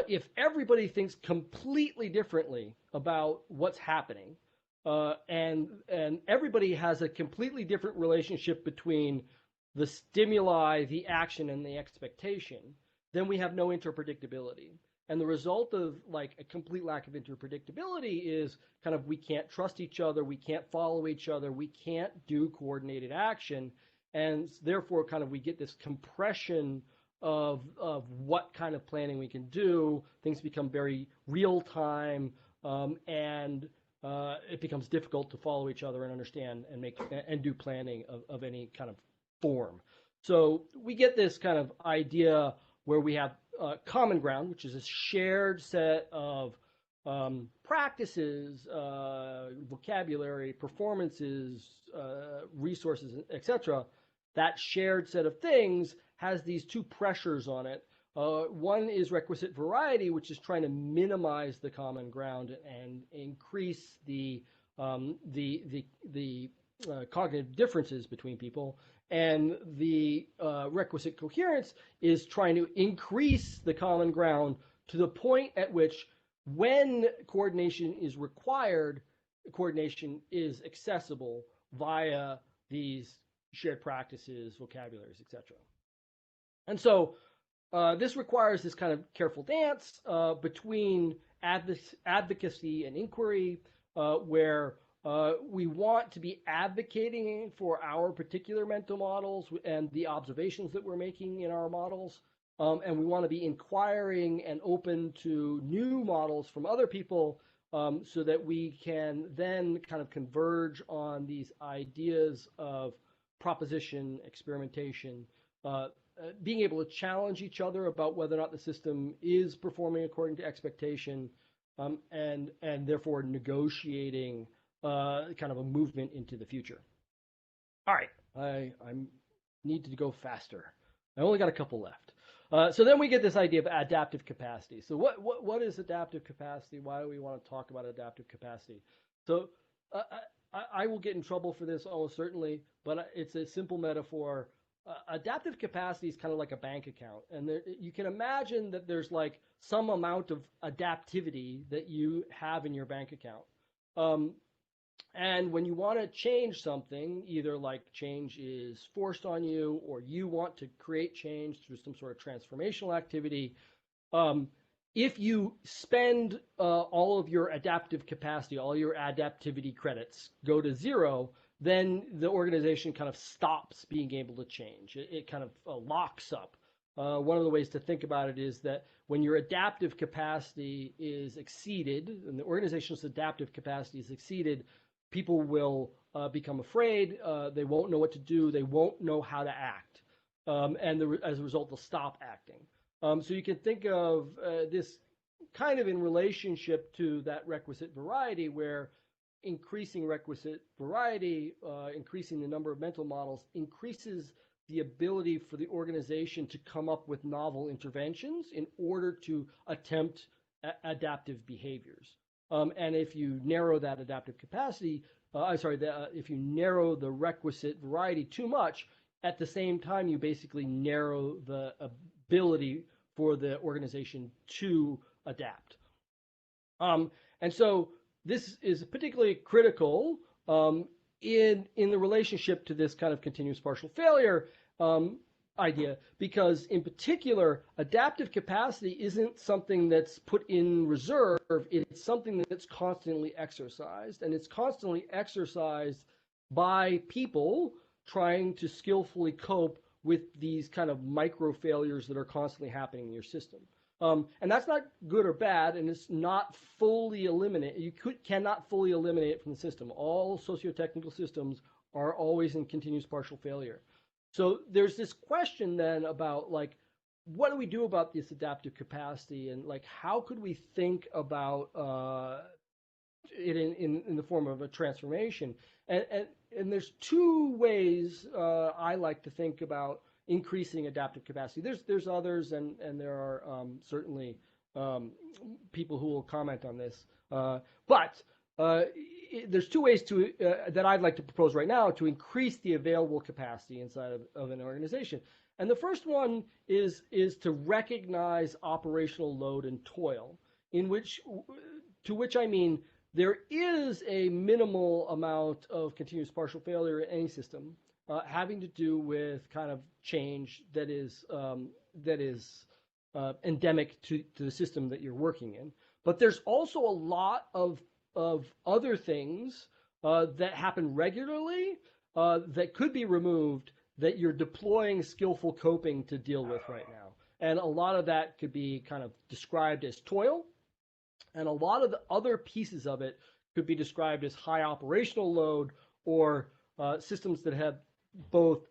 if everybody thinks completely differently about what's happening, and everybody has a completely different relationship between the stimuli, the action, and the expectation, then we have no interpredictability. And the result of like a complete lack of interpredictability is kind of we can't trust each other, we can't follow each other, we can't do coordinated action, and therefore kind of we get this compression of what kind of planning we can do. Things become very real time, and it becomes difficult to follow each other and understand and do planning of any kind of form. So we get this kind of idea where we have common ground, which is a shared set of practices, vocabulary, performances, resources, etc. That shared set of things has these two pressures on it. One is requisite variety, which is trying to minimize the common ground and increase the cognitive differences between people. And the requisite coherence is trying to increase the common ground to the point at which when coordination is required, coordination is accessible via these shared practices, vocabularies, etc. And so this requires this kind of careful dance between advocacy and inquiry, where we want to be advocating for our particular mental models and the observations that we're making in our models. And we want to be inquiring and open to new models from other people, so that we can then kind of converge on these ideas of proposition, experimentation, being able to challenge each other about whether or not the system is performing according to expectation, and therefore negotiating kind of a movement into the future. All right, I need to go faster. I only got a couple left. So then we get this idea of adaptive capacity. So what is adaptive capacity? Why do we want to talk about adaptive capacity? So I will get in trouble for this almost certainly, but it's a simple metaphor. Adaptive capacity is kind of like a bank account, and you can imagine that there's like some amount of adaptivity that you have in your bank account. Um, and when you want to change something, either like change is forced on you or you want to create change through some sort of transformational activity, um, if you spend all of your adaptive capacity, all your adaptivity credits go to zero, then the organization kind of stops being able to change. It kind of locks up. One of the ways to think about it is that when your adaptive capacity is exceeded, and the organization's adaptive capacity is exceeded, people will become afraid. They won't know what to do. They won't know how to act. As a result, they'll stop acting. So you can think of this kind of in relationship to that requisite variety, where increasing requisite variety, increasing the number of mental models, increases the ability for the organization to come up with novel interventions in order to attempt adaptive behaviors. And if you narrow that adaptive capacity, if you narrow the requisite variety too much, at the same time, you basically narrow the ability for the organization to adapt. And so this is particularly critical in the relationship to this kind of continuous partial failure idea, because in particular, adaptive capacity isn't something that's put in reserve. It's something that's constantly exercised, and it's constantly exercised by people trying to skillfully cope with these kind of micro failures that are constantly happening in your system. And that's not good or bad, and it's not fully eliminated. You cannot fully eliminate it from the system. All socio-technical systems are always in continuous partial failure. So there's this question then about like, what do we do about this adaptive capacity, and like, how could we think about it in the form of a transformation? And there's two ways I like to think about increasing adaptive capacity. There's others, and there are certainly people who will comment on this. But there's two ways to that I'd like to propose right now to increase the available capacity inside of an organization. And the first one is to recognize operational load and toil, to which I mean there is a minimal amount of continuous partial failure in any system, having to do with kind of change that is endemic to the system that you're working in. But there's also a lot of other things that happen regularly that could be removed that you're deploying skillful coping to deal with right now. And a lot of that could be kind of described as toil. And a lot of the other pieces of it could be described as high operational load, or systems that have both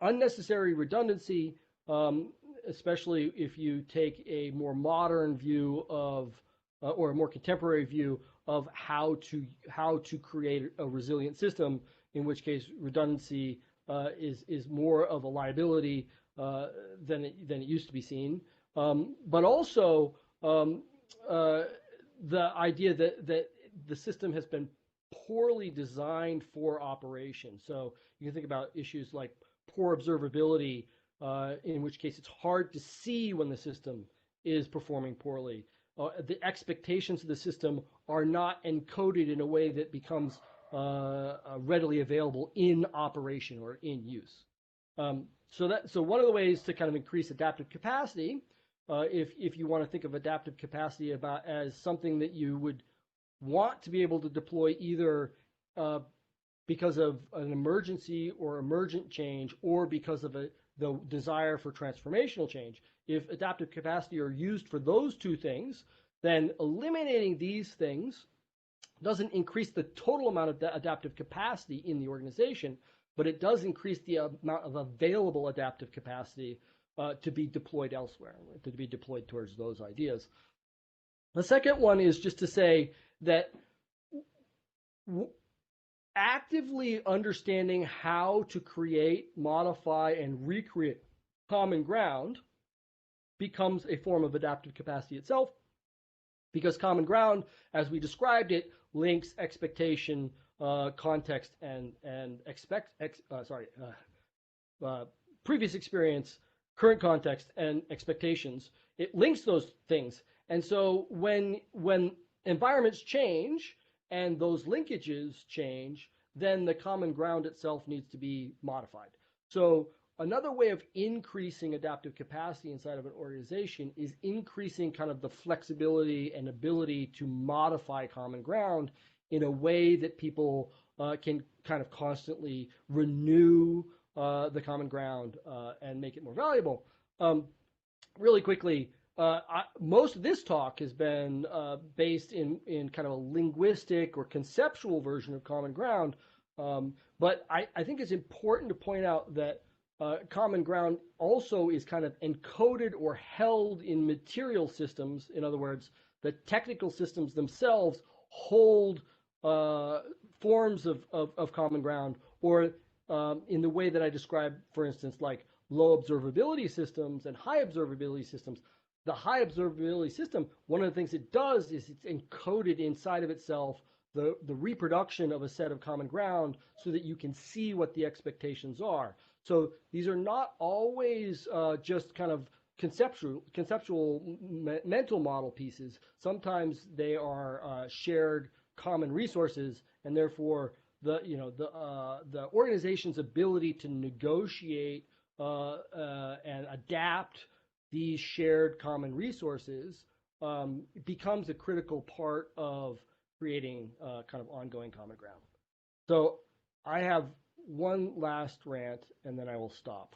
unnecessary redundancy, especially if you take a more modern view of, or a more contemporary view of how to create a resilient system, in which case redundancy is more of a liability than it used to be seen. But also the idea that the system has been poorly designed for operation. So you can think about issues like poor observability, in which case it's hard to see when the system is performing poorly. The expectations of the system are not encoded in a way that becomes readily available in operation or in use. So one of the ways to kind of increase adaptive capacity, if you want to think of adaptive capacity as something that you would want to be able to deploy either because of an emergency or emergent change, or because of the desire for transformational change. If adaptive capacity are used for those two things, then eliminating these things doesn't increase the total amount of adaptive capacity in the organization, but it does increase the amount of available adaptive capacity to be deployed elsewhere, to be deployed towards those ideas. The second one is just to say that actively understanding how to create, modify, and recreate common ground becomes a form of adaptive capacity itself. because common ground, as we described it, links expectation, context, and previous experience, current context, and expectations. It links those things. And so when environments change and those linkages change, then the common ground itself needs to be modified. So another way of increasing adaptive capacity inside of an organization is increasing kind of the flexibility and ability to modify common ground in a way that people can kind of constantly renew the common ground and make it more valuable. Really quickly, most of this talk has been based in kind of a linguistic or conceptual version of common ground. But I think it's important to point out that common ground also is kind of encoded or held in material systems. In other words, the technical systems themselves hold forms of common ground, or in the way that I described, for instance, like low observability systems and high observability systems. The high observability system, one of the things it does is it's encoded inside of itself the reproduction of a set of common ground so that you can see what the expectations are. So these are not always just kind of conceptual mental model pieces. Sometimes they are shared common resources, and therefore the organization's ability to negotiate and adapt these shared common resources becomes a critical part of creating kind of ongoing common ground. So I have one last rant, and then I will stop.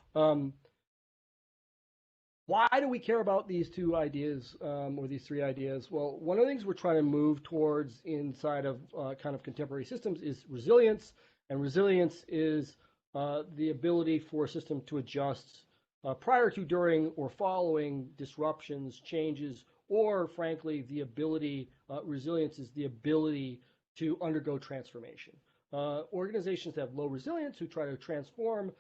Why do we care about these two ideas or these three ideas? Well, one of the things we're trying to move towards inside of kind of contemporary systems is resilience, and resilience is the ability for a system to adjust prior to, during, or following disruptions, changes, or frankly, the ability, resilience is the ability to undergo transformation. Organizations that have low resilience who try to transform,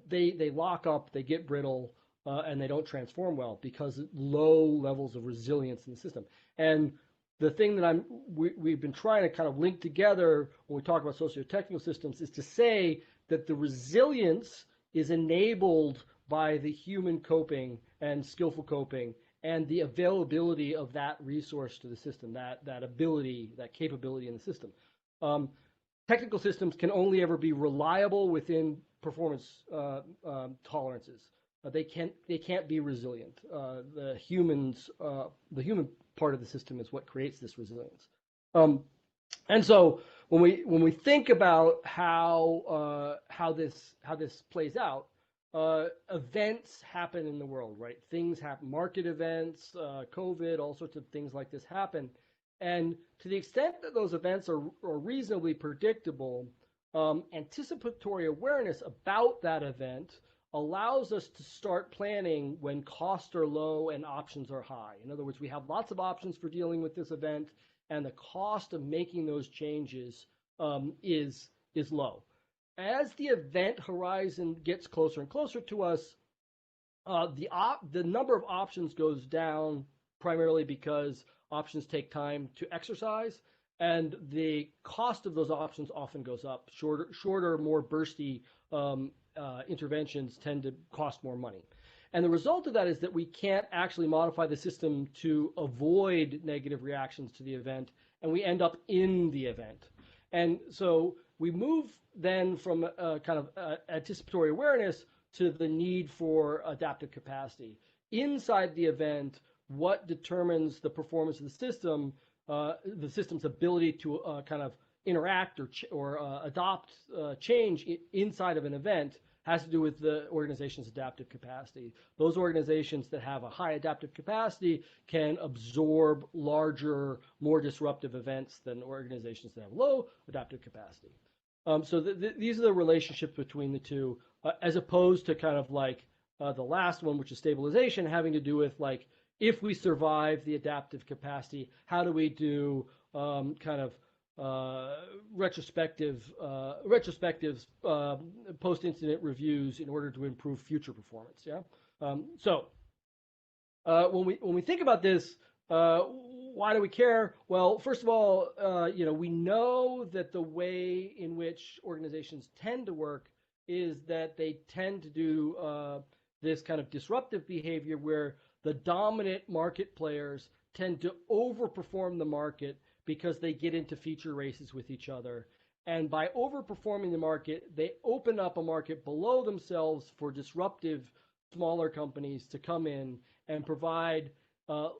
they lock up, they get brittle, and they don't transform well because low levels of resilience in the system. And the thing that we've been trying to kind of link together when we talk about socio-technical systems is to say that the resilience is enabled by the human coping and skillful coping and the availability of that resource to the system, that ability, that capability in the system. Technical systems can only ever be reliable within performance tolerances. They can't be resilient. The human part of the system is what creates this resilience. And so when we think about how this plays out, events happen in the world, right? Things happen, market events, COVID, all sorts of things like this happen. And to the extent that those events are reasonably predictable, anticipatory awareness about that event allows us to start planning when costs are low and options are high. In other words, we have lots of options for dealing with this event, and the cost of making those changes is low. As the event horizon gets closer and closer to us, the number of options goes down primarily because options take time to exercise, and the cost of those options often goes up. Shorter, more bursty interventions tend to cost more money. And the result of that is that we can't actually modify the system to avoid negative reactions to the event, and we end up in the event. And so we move then from kind of anticipatory awareness to the need for adaptive capacity. Inside the event, what determines the performance of the system's ability to kind of interact or adopt change inside of an event has to do with the organization's adaptive capacity. Those organizations that have a high adaptive capacity can absorb larger, more disruptive events than organizations that have low adaptive capacity. So these are the relationships between the two, as opposed to kind of like the last one, which is stabilization, having to do with like, if we survive the adaptive capacity, how do we do kind of retrospectives, post-incident reviews in order to improve future performance. Yeah. So when we think about this, Why do we care? Well, first of all, we know that the way in which organizations tend to work is that they tend to do this kind of disruptive behavior where the dominant market players tend to overperform the market because they get into feature races with each other. And by overperforming the market, they open up a market below themselves for disruptive smaller companies to come in and provide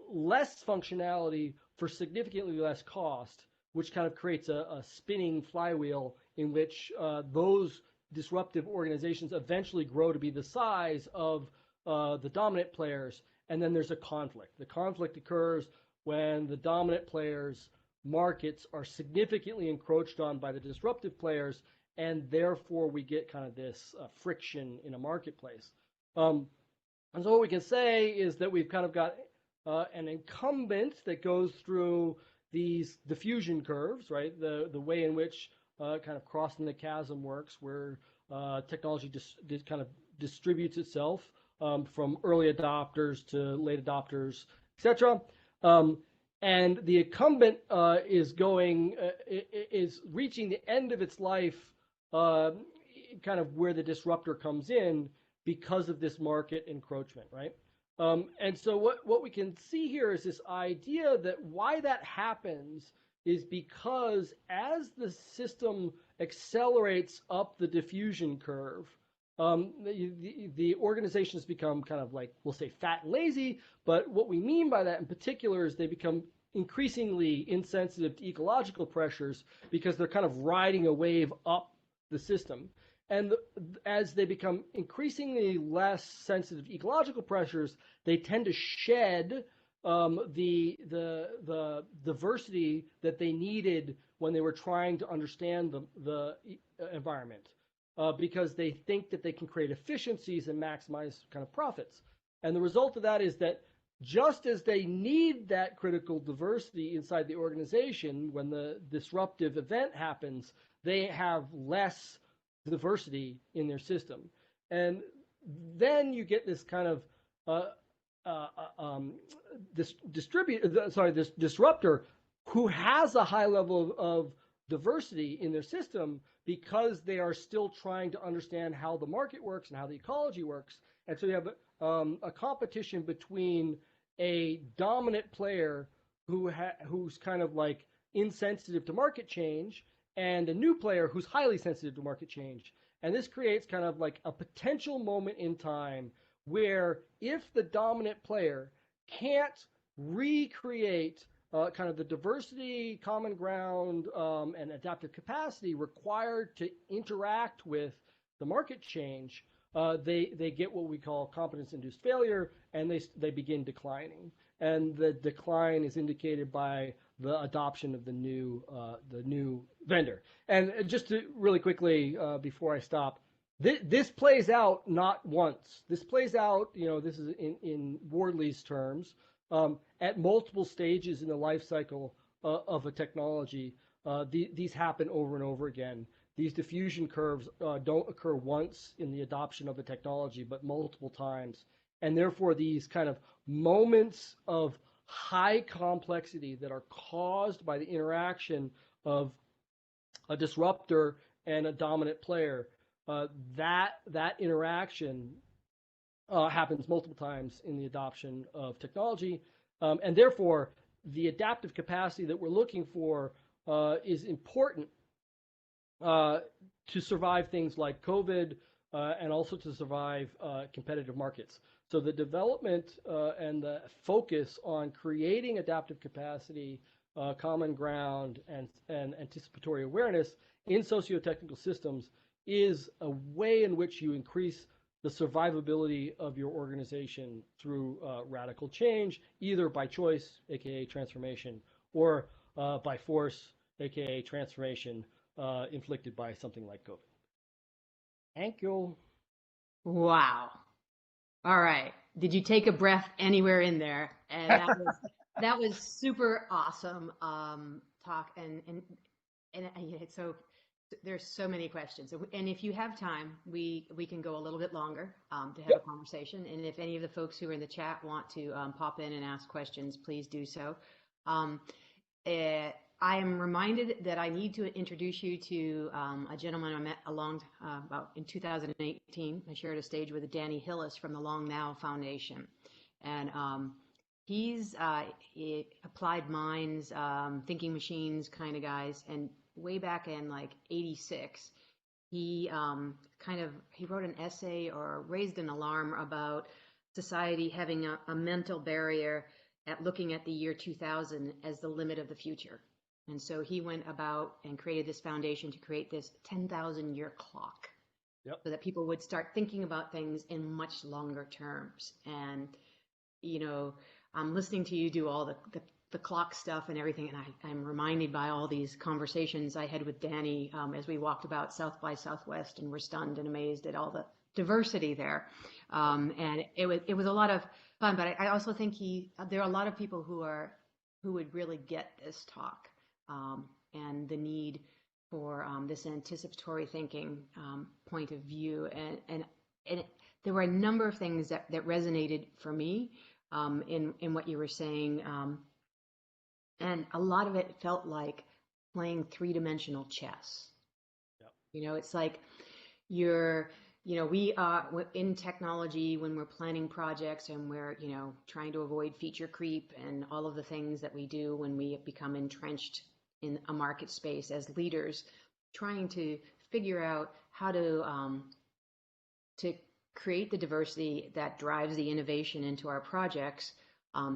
less functionality for significantly less cost, which kind of creates a spinning flywheel in which those disruptive organizations eventually grow to be the size of the dominant players. And then there's a conflict. The conflict occurs when the dominant players' markets are significantly encroached on by the disruptive players, and therefore we get kind of this friction in a marketplace. And so what we can say is that we've kind of got an incumbent that goes through these diffusion curves, right? The way in which kind of crossing the chasm works, where technology kind of distributes itself from early adopters to late adopters, etc. And the incumbent is reaching the end of its life, kind of where the disruptor comes in because of this market encroachment, right? And so what we can see here is this idea that why that happens is because as the system accelerates up the diffusion curve, the organizations become kind of like, we'll say fat and lazy, but what we mean by that in particular is they become increasingly insensitive to ecological pressures because they're kind of riding a wave up the system. And as they become increasingly less sensitive to ecological pressures, they tend to shed the diversity that they needed when they were trying to understand the environment, because they think that they can create efficiencies and maximize kind of profits. And the result of that is that just as they need that critical diversity inside the organization, when the disruptive event happens, they have less diversity in their system. And then you get this kind of this disruptor who has a high level of diversity in their system because they are still trying to understand how the market works and how the ecology works. And so you have a competition between a dominant player who's kind of like insensitive to market change and a new player who's highly sensitive to market change. And this creates kind of like a potential moment in time where if the dominant player can't recreate kind of the diversity, common ground, and adaptive capacity required to interact with the market change, they get what we call competence-induced failure, and they begin declining. And the decline is indicated by the adoption of the new vendor. And just to really quickly, before I stop, this plays out not once. This plays out, this is in Wardley's terms, at multiple stages in the life cycle of a technology. These happen over and over again. These diffusion curves don't occur once in the adoption of a technology, but multiple times. And therefore, these kind of moments of high complexity that are caused by the interaction of a disruptor and a dominant player, that interaction happens multiple times in the adoption of technology. And therefore, the adaptive capacity that we're looking for is important to survive things like COVID and also to survive competitive markets. So the development and the focus on creating adaptive capacity, common ground, and anticipatory awareness in socio-technical systems is a way in which you increase the survivability of your organization through radical change, either by choice, aka transformation, or by force, aka transformation inflicted by something like COVID. Thank you. Wow. All right. Did you take a breath anywhere in there? And that was super awesome talk. And so There's so many questions, and if you have time, we can go a little bit longer to have a Yep. conversation. And if any of the folks who are in the chat want to pop in and ask questions, please do so. Um, eh, I am reminded that I need to introduce you to a gentleman I met about in 2018. I shared a stage with Danny Hillis from the Long Now Foundation, and he's applied minds, thinking machines kind of guys. And way back in like '86, he he wrote an essay or raised an alarm about society having a mental barrier at looking at the year 2000 as the limit of the future. And so he went about and created this foundation to create this 10,000-year clock Yep. so that people would start thinking about things in much longer terms. And, you know, I'm listening to you do all the clock stuff and everything, and I'm reminded by all these conversations I had with Danny as we walked about South by Southwest and were stunned and amazed at all the diversity there. And it was a lot of fun, but I also think there are a lot of people who would really get this talk and the need for this anticipatory thinking point of view. And there were a number of things that resonated for me in what you were saying. And a lot of it felt like playing three-dimensional chess. Yep. You know, it's like we are in technology when we're planning projects and we're, trying to avoid feature creep and all of the things that we do when we become entrenched in a market space as leaders, trying to figure out how to create the diversity that drives the innovation into our projects.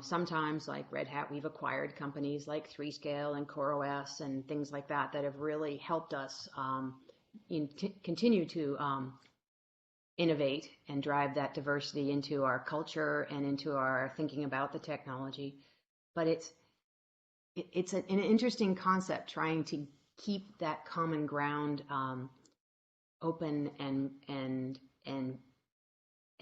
Sometimes, like Red Hat, we've acquired companies like 3Scale and CoreOS and things like that that have really helped us continue to innovate and drive that diversity into our culture and into our thinking about the technology. But it's an interesting concept, trying to keep that common ground open and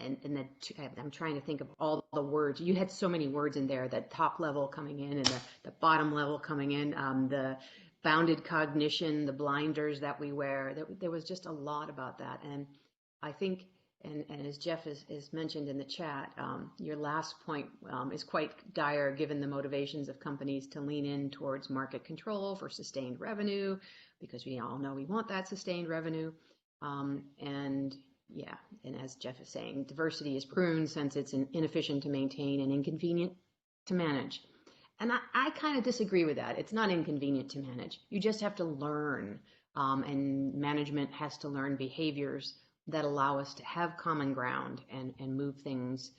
I'm trying to think of all the words. You had so many words in there, the top level coming in and the bottom level coming in, the bounded cognition, the blinders that we wear. There was just a lot about that. And I think, and as Jeff is mentioned in the chat, your last point is quite dire given the motivations of companies to lean in towards market control for sustained revenue, because we all know we want that sustained revenue. Yeah, and as Jeff is saying, diversity is pruned since it's inefficient to maintain and inconvenient to manage. And I kind of disagree with that. It's not inconvenient to manage. You just have to learn, and management has to learn behaviors that allow us to have common ground and move things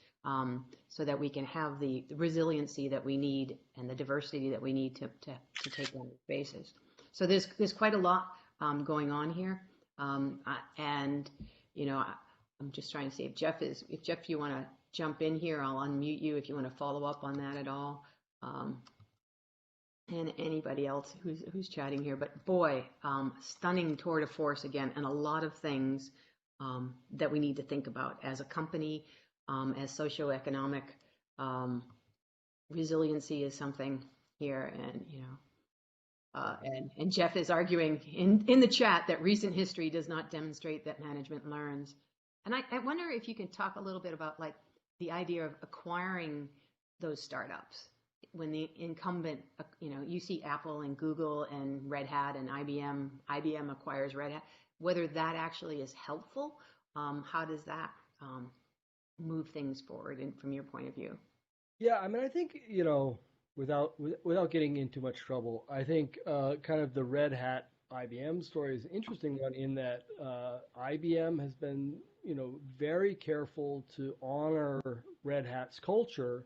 so that we can have the resiliency that we need and the diversity that we need to take on these bases. So there's quite a lot going on here, and I'm just trying to see if Jeff, you want to jump in here, I'll unmute you if you want to follow up on that at all. And anybody else who's chatting here, but boy, stunning tour de force again, and a lot of things that we need to think about as a company, as socioeconomic resiliency is something here, and Jeff is arguing in the chat that recent history does not demonstrate that management learns. And I wonder if you can talk a little bit about like the idea of acquiring those startups when the incumbent, you see Apple and Google and Red Hat and IBM acquires Red Hat, whether that actually is helpful. How does that move things forward from your point of view? Yeah, I mean, I think, without getting into much trouble, I think kind of the Red Hat IBM story is an interesting one in that IBM has been, very careful to honor Red Hat's culture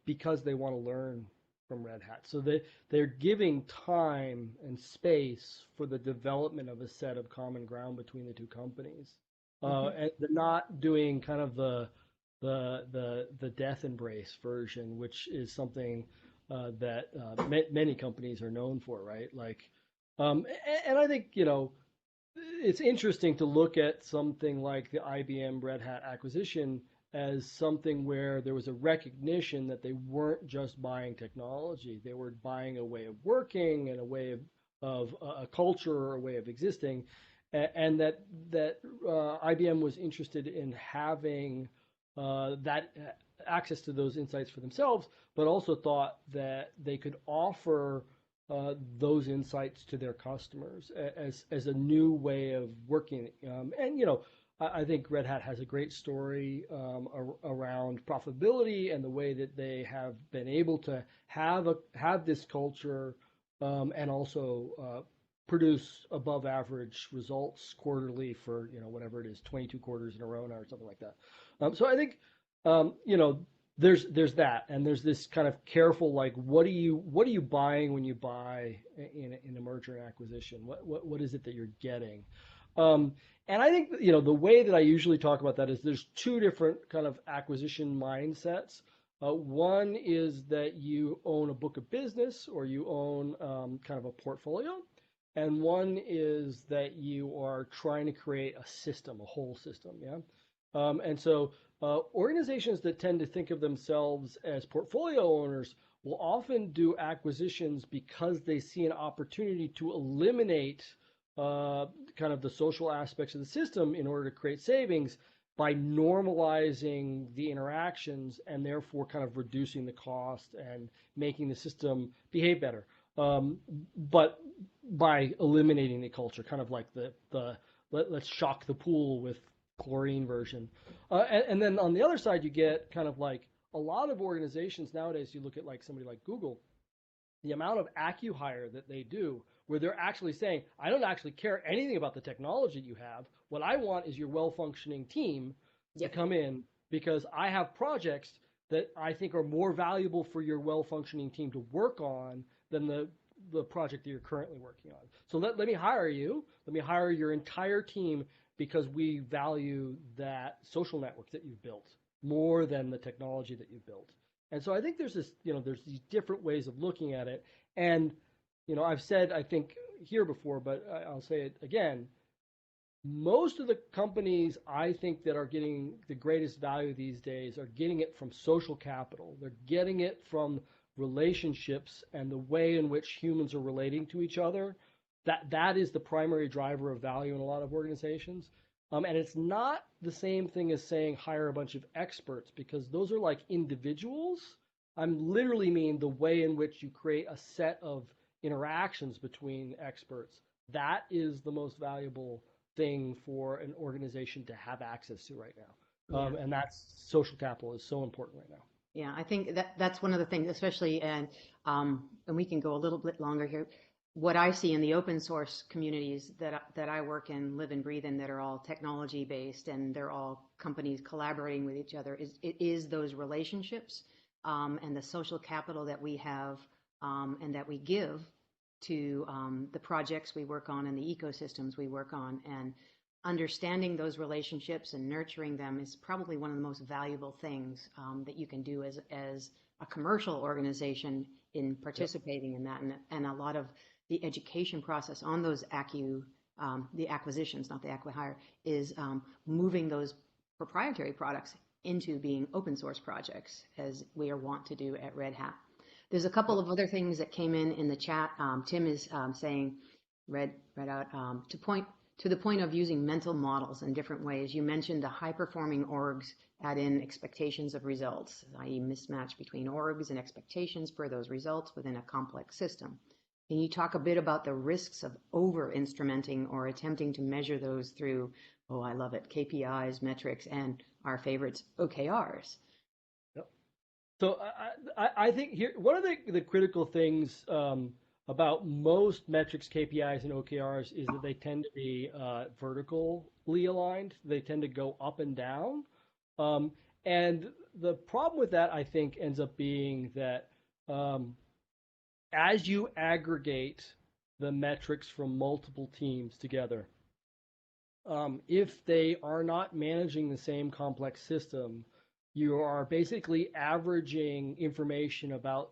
because they want to learn from Red Hat. So they're giving time and space for the development of a set of common ground between the two companies. And they're not doing kind of the death embrace version, which is something that many companies are known for, right? Like, and I think, it's interesting to look at something like the IBM Red Hat acquisition as something where there was a recognition that they weren't just buying technology, they were buying a way of working and a way of a culture or a way of existing, and that IBM was interested in having that access to those insights for themselves, but also thought that they could offer those insights to their customers as a new way of working. And I think Red Hat has a great story around profitability and the way that they have been able to have this culture and also produce above average results quarterly for whatever it is, 22 quarters in a row now or something like that. So I think there's that, and there's this kind of careful, like, what are you buying when you buy in a merger and acquisition? What is it that you're getting? And I think the way that I usually talk about that is there's two different kind of acquisition mindsets. One is that you own a book of business or you own kind of a portfolio, and one is that you are trying to create a system, a whole system. Yeah. And so organizations that tend to think of themselves as portfolio owners will often do acquisitions because they see an opportunity to eliminate kind of the social aspects of the system in order to create savings by normalizing the interactions and therefore kind of reducing the cost and making the system behave better. But by eliminating the culture, kind of like let's shock the pool with chlorine version. And then on the other side, you get kind of like a lot of organizations nowadays, you look at like somebody like Google, the amount of acqui-hire that they do, where they're actually saying, I don't actually care anything about the technology you have. What I want is your well-functioning team to come in because I have projects that I think are more valuable for your well-functioning team to work on than the project that you're currently working on. So let me hire you. Let me hire your entire team because we value that social network that you've built more than the technology that you've built. And so I think there's this, there's these different ways of looking at it. And, I've said, I think here before, but I'll say it again. Most of the companies I think that are getting the greatest value these days are getting it from social capital. They're getting it from relationships and the way in which humans are relating to each other. That is the primary driver of value in a lot of organizations. And it's not the same thing as saying hire a bunch of experts, because those are like individuals. I'm literally mean the way in which you create a set of interactions between experts. That is the most valuable thing for an organization to have access to right now. And that's social capital is so important right now. Yeah, I think that's one of the things, especially, and we can go a little bit longer here. What I see in the open source communities that I work in, live and breathe in, that are all technology based and they're all companies collaborating with each other, is those relationships and the social capital that we have and that we give to the projects we work on and the ecosystems we work on. And understanding those relationships and nurturing them is probably one of the most valuable things that you can do as a commercial organization in participating in that. And a lot of the education process on those the acquisitions, not the acqui-hire, is moving those proprietary products into being open source projects, as we are wont to do at Red Hat. There's a couple of other things that came in the chat. Tim is saying, read out, to the point of using mental models in different ways. You mentioned the high-performing orgs add in expectations of results, i.e. mismatch between orgs and expectations for those results within a complex system. Can you talk a bit about the risks of over-instrumenting or attempting to measure those through, oh, I love it, KPIs, metrics, and our favorites, OKRs? Yep. So I think here, one of the critical things about most metrics, KPIs, and OKRs is that they tend to be vertically aligned. They tend to go up and down. And the problem with that, I think, ends up being that as you aggregate the metrics from multiple teams together, if they are not managing the same complex system, you are basically averaging information about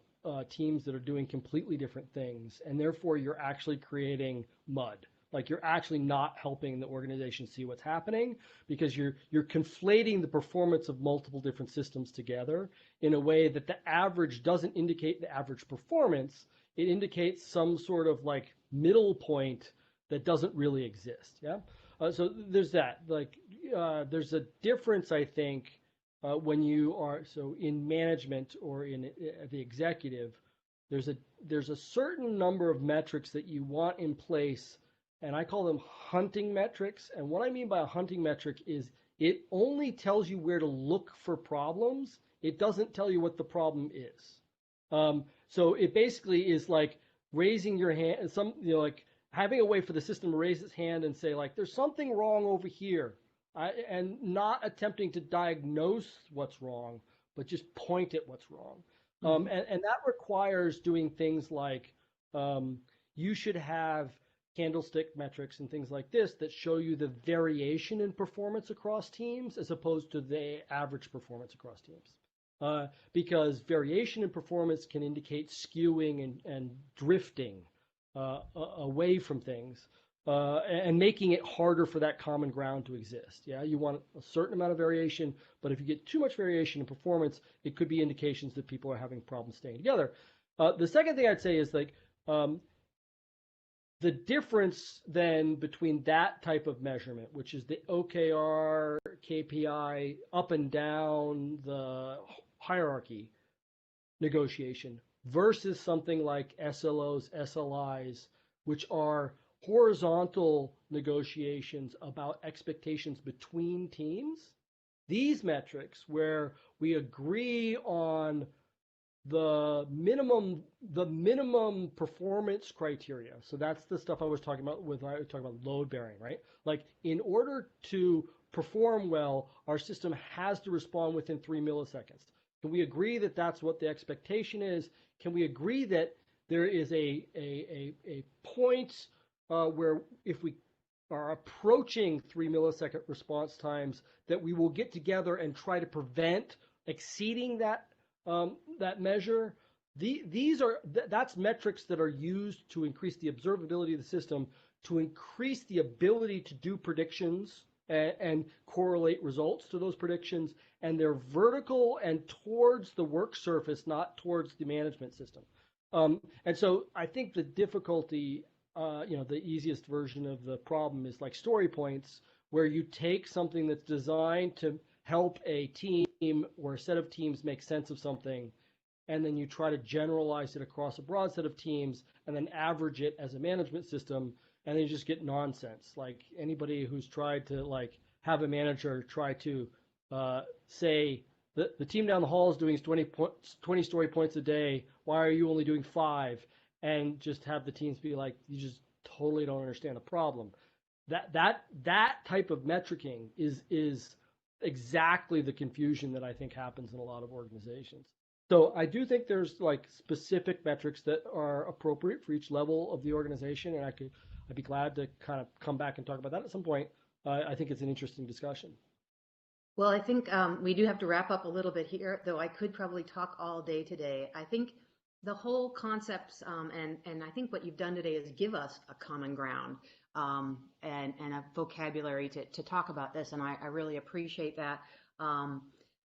teams that are doing completely different things, and therefore you're actually creating mud. Like, you're actually not helping the organization see what's happening, because you're conflating the performance of multiple different systems together in a way that the average doesn't indicate the average performance. it indicates some sort of like middle point that doesn't really exist. Yeah. So there's that. Like, there's a difference, I think, when you are so in management or in the executive. There's a certain number of metrics that you want in place, and I call them hunting metrics. And what I mean by a hunting metric is it only tells you where to look for problems. It doesn't tell you what the problem is. So it basically is like raising your hand, like having a way for the system to raise its hand and say like, there's something wrong over here, and not attempting to diagnose what's wrong, but just point at what's wrong. Mm-hmm. And that requires doing things like you should have candlestick metrics and things like this that show you the variation in performance across teams as opposed to the average performance across teams. Because variation in performance can indicate skewing and drifting away from things. And making it harder for that common ground to exist. Yeah, you want a certain amount of variation, but if you get too much variation in performance, it could be indications that people are having problems staying together. The second thing I'd say is like the difference then between that type of measurement, which is the OKR, KPI, up and down the hierarchy negotiation, versus something like SLOs, SLIs, which are horizontal negotiations about expectations between teams. These metrics, where we agree on the minimum performance criteria. So that's the stuff I was talking about when I was talking about load bearing, right? Like in order to perform well, our system has to respond within 3 milliseconds. Can we agree that that's what the expectation is? Can we agree that there is a point where if we are approaching 3 millisecond response times, that we will get together and try to prevent exceeding that that measure? That's metrics that are used to increase the observability of the system, to increase the ability to do predictions and correlate results to those predictions, and they're vertical and towards the work surface, not towards the management system. And so I think the difficulty, the easiest version of the problem is like story points, where you take something that's designed to help a team or a set of teams make sense of something, and then you try to generalize it across a broad set of teams and then average it as a management system, and then you just get nonsense. Like anybody who's tried to like have a manager try to say the team down the hall is doing 20 story points a day, why are you only doing 5? And just have the teams be like, you just totally don't understand the problem. That type of metricing is exactly the confusion that I think happens in a lot of organizations. So I do think there's like specific metrics that are appropriate for each level of the organization, and I'd be glad to kind of come back and talk about that at some point. I think it's an interesting discussion. Well, I think we do have to wrap up a little bit here, though I could probably talk all day today. I think the whole concepts, and I think what you've done today is give us a common ground and a vocabulary to talk about this, and I really appreciate that.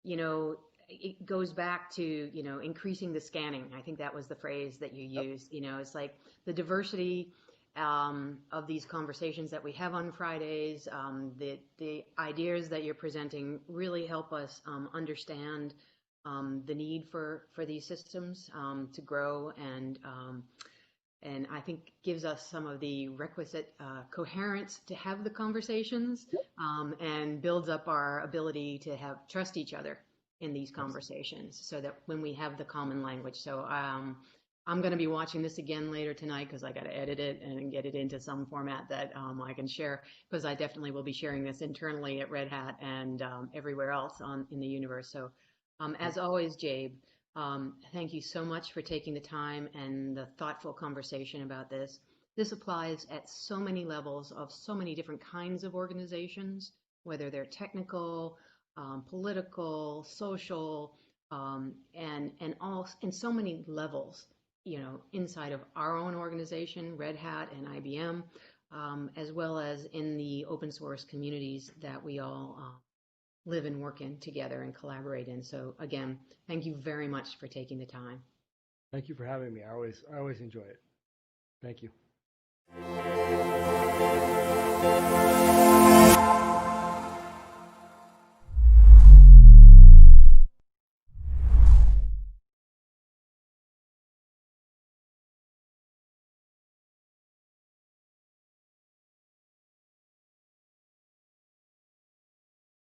You know, it goes back to, increasing the scanning. I think that was the phrase that you used. It's like the diversity of these conversations that we have on Fridays, the ideas that you're presenting really help us understand the need for these systems to grow, and I think gives us some of the requisite coherence to have the conversations, and builds up our ability to trust each other in these conversations, so that when we have the common language. So I'm going to be watching this again later tonight, because I got to edit it and get it into some format that I can share, because I definitely will be sharing this internally at Red Hat and everywhere else in the universe. So as always, Jabe, thank you so much for taking the time and the thoughtful conversation about this. This applies at so many levels of so many different kinds of organizations, whether they're technical, political, social, and all in so many levels, inside of our own organization, Red Hat and IBM, as well as in the open source communities that we all live and work in together and collaborate in. So again, thank you very much for taking the time. Thank you for having me. I always enjoy it. Thank you.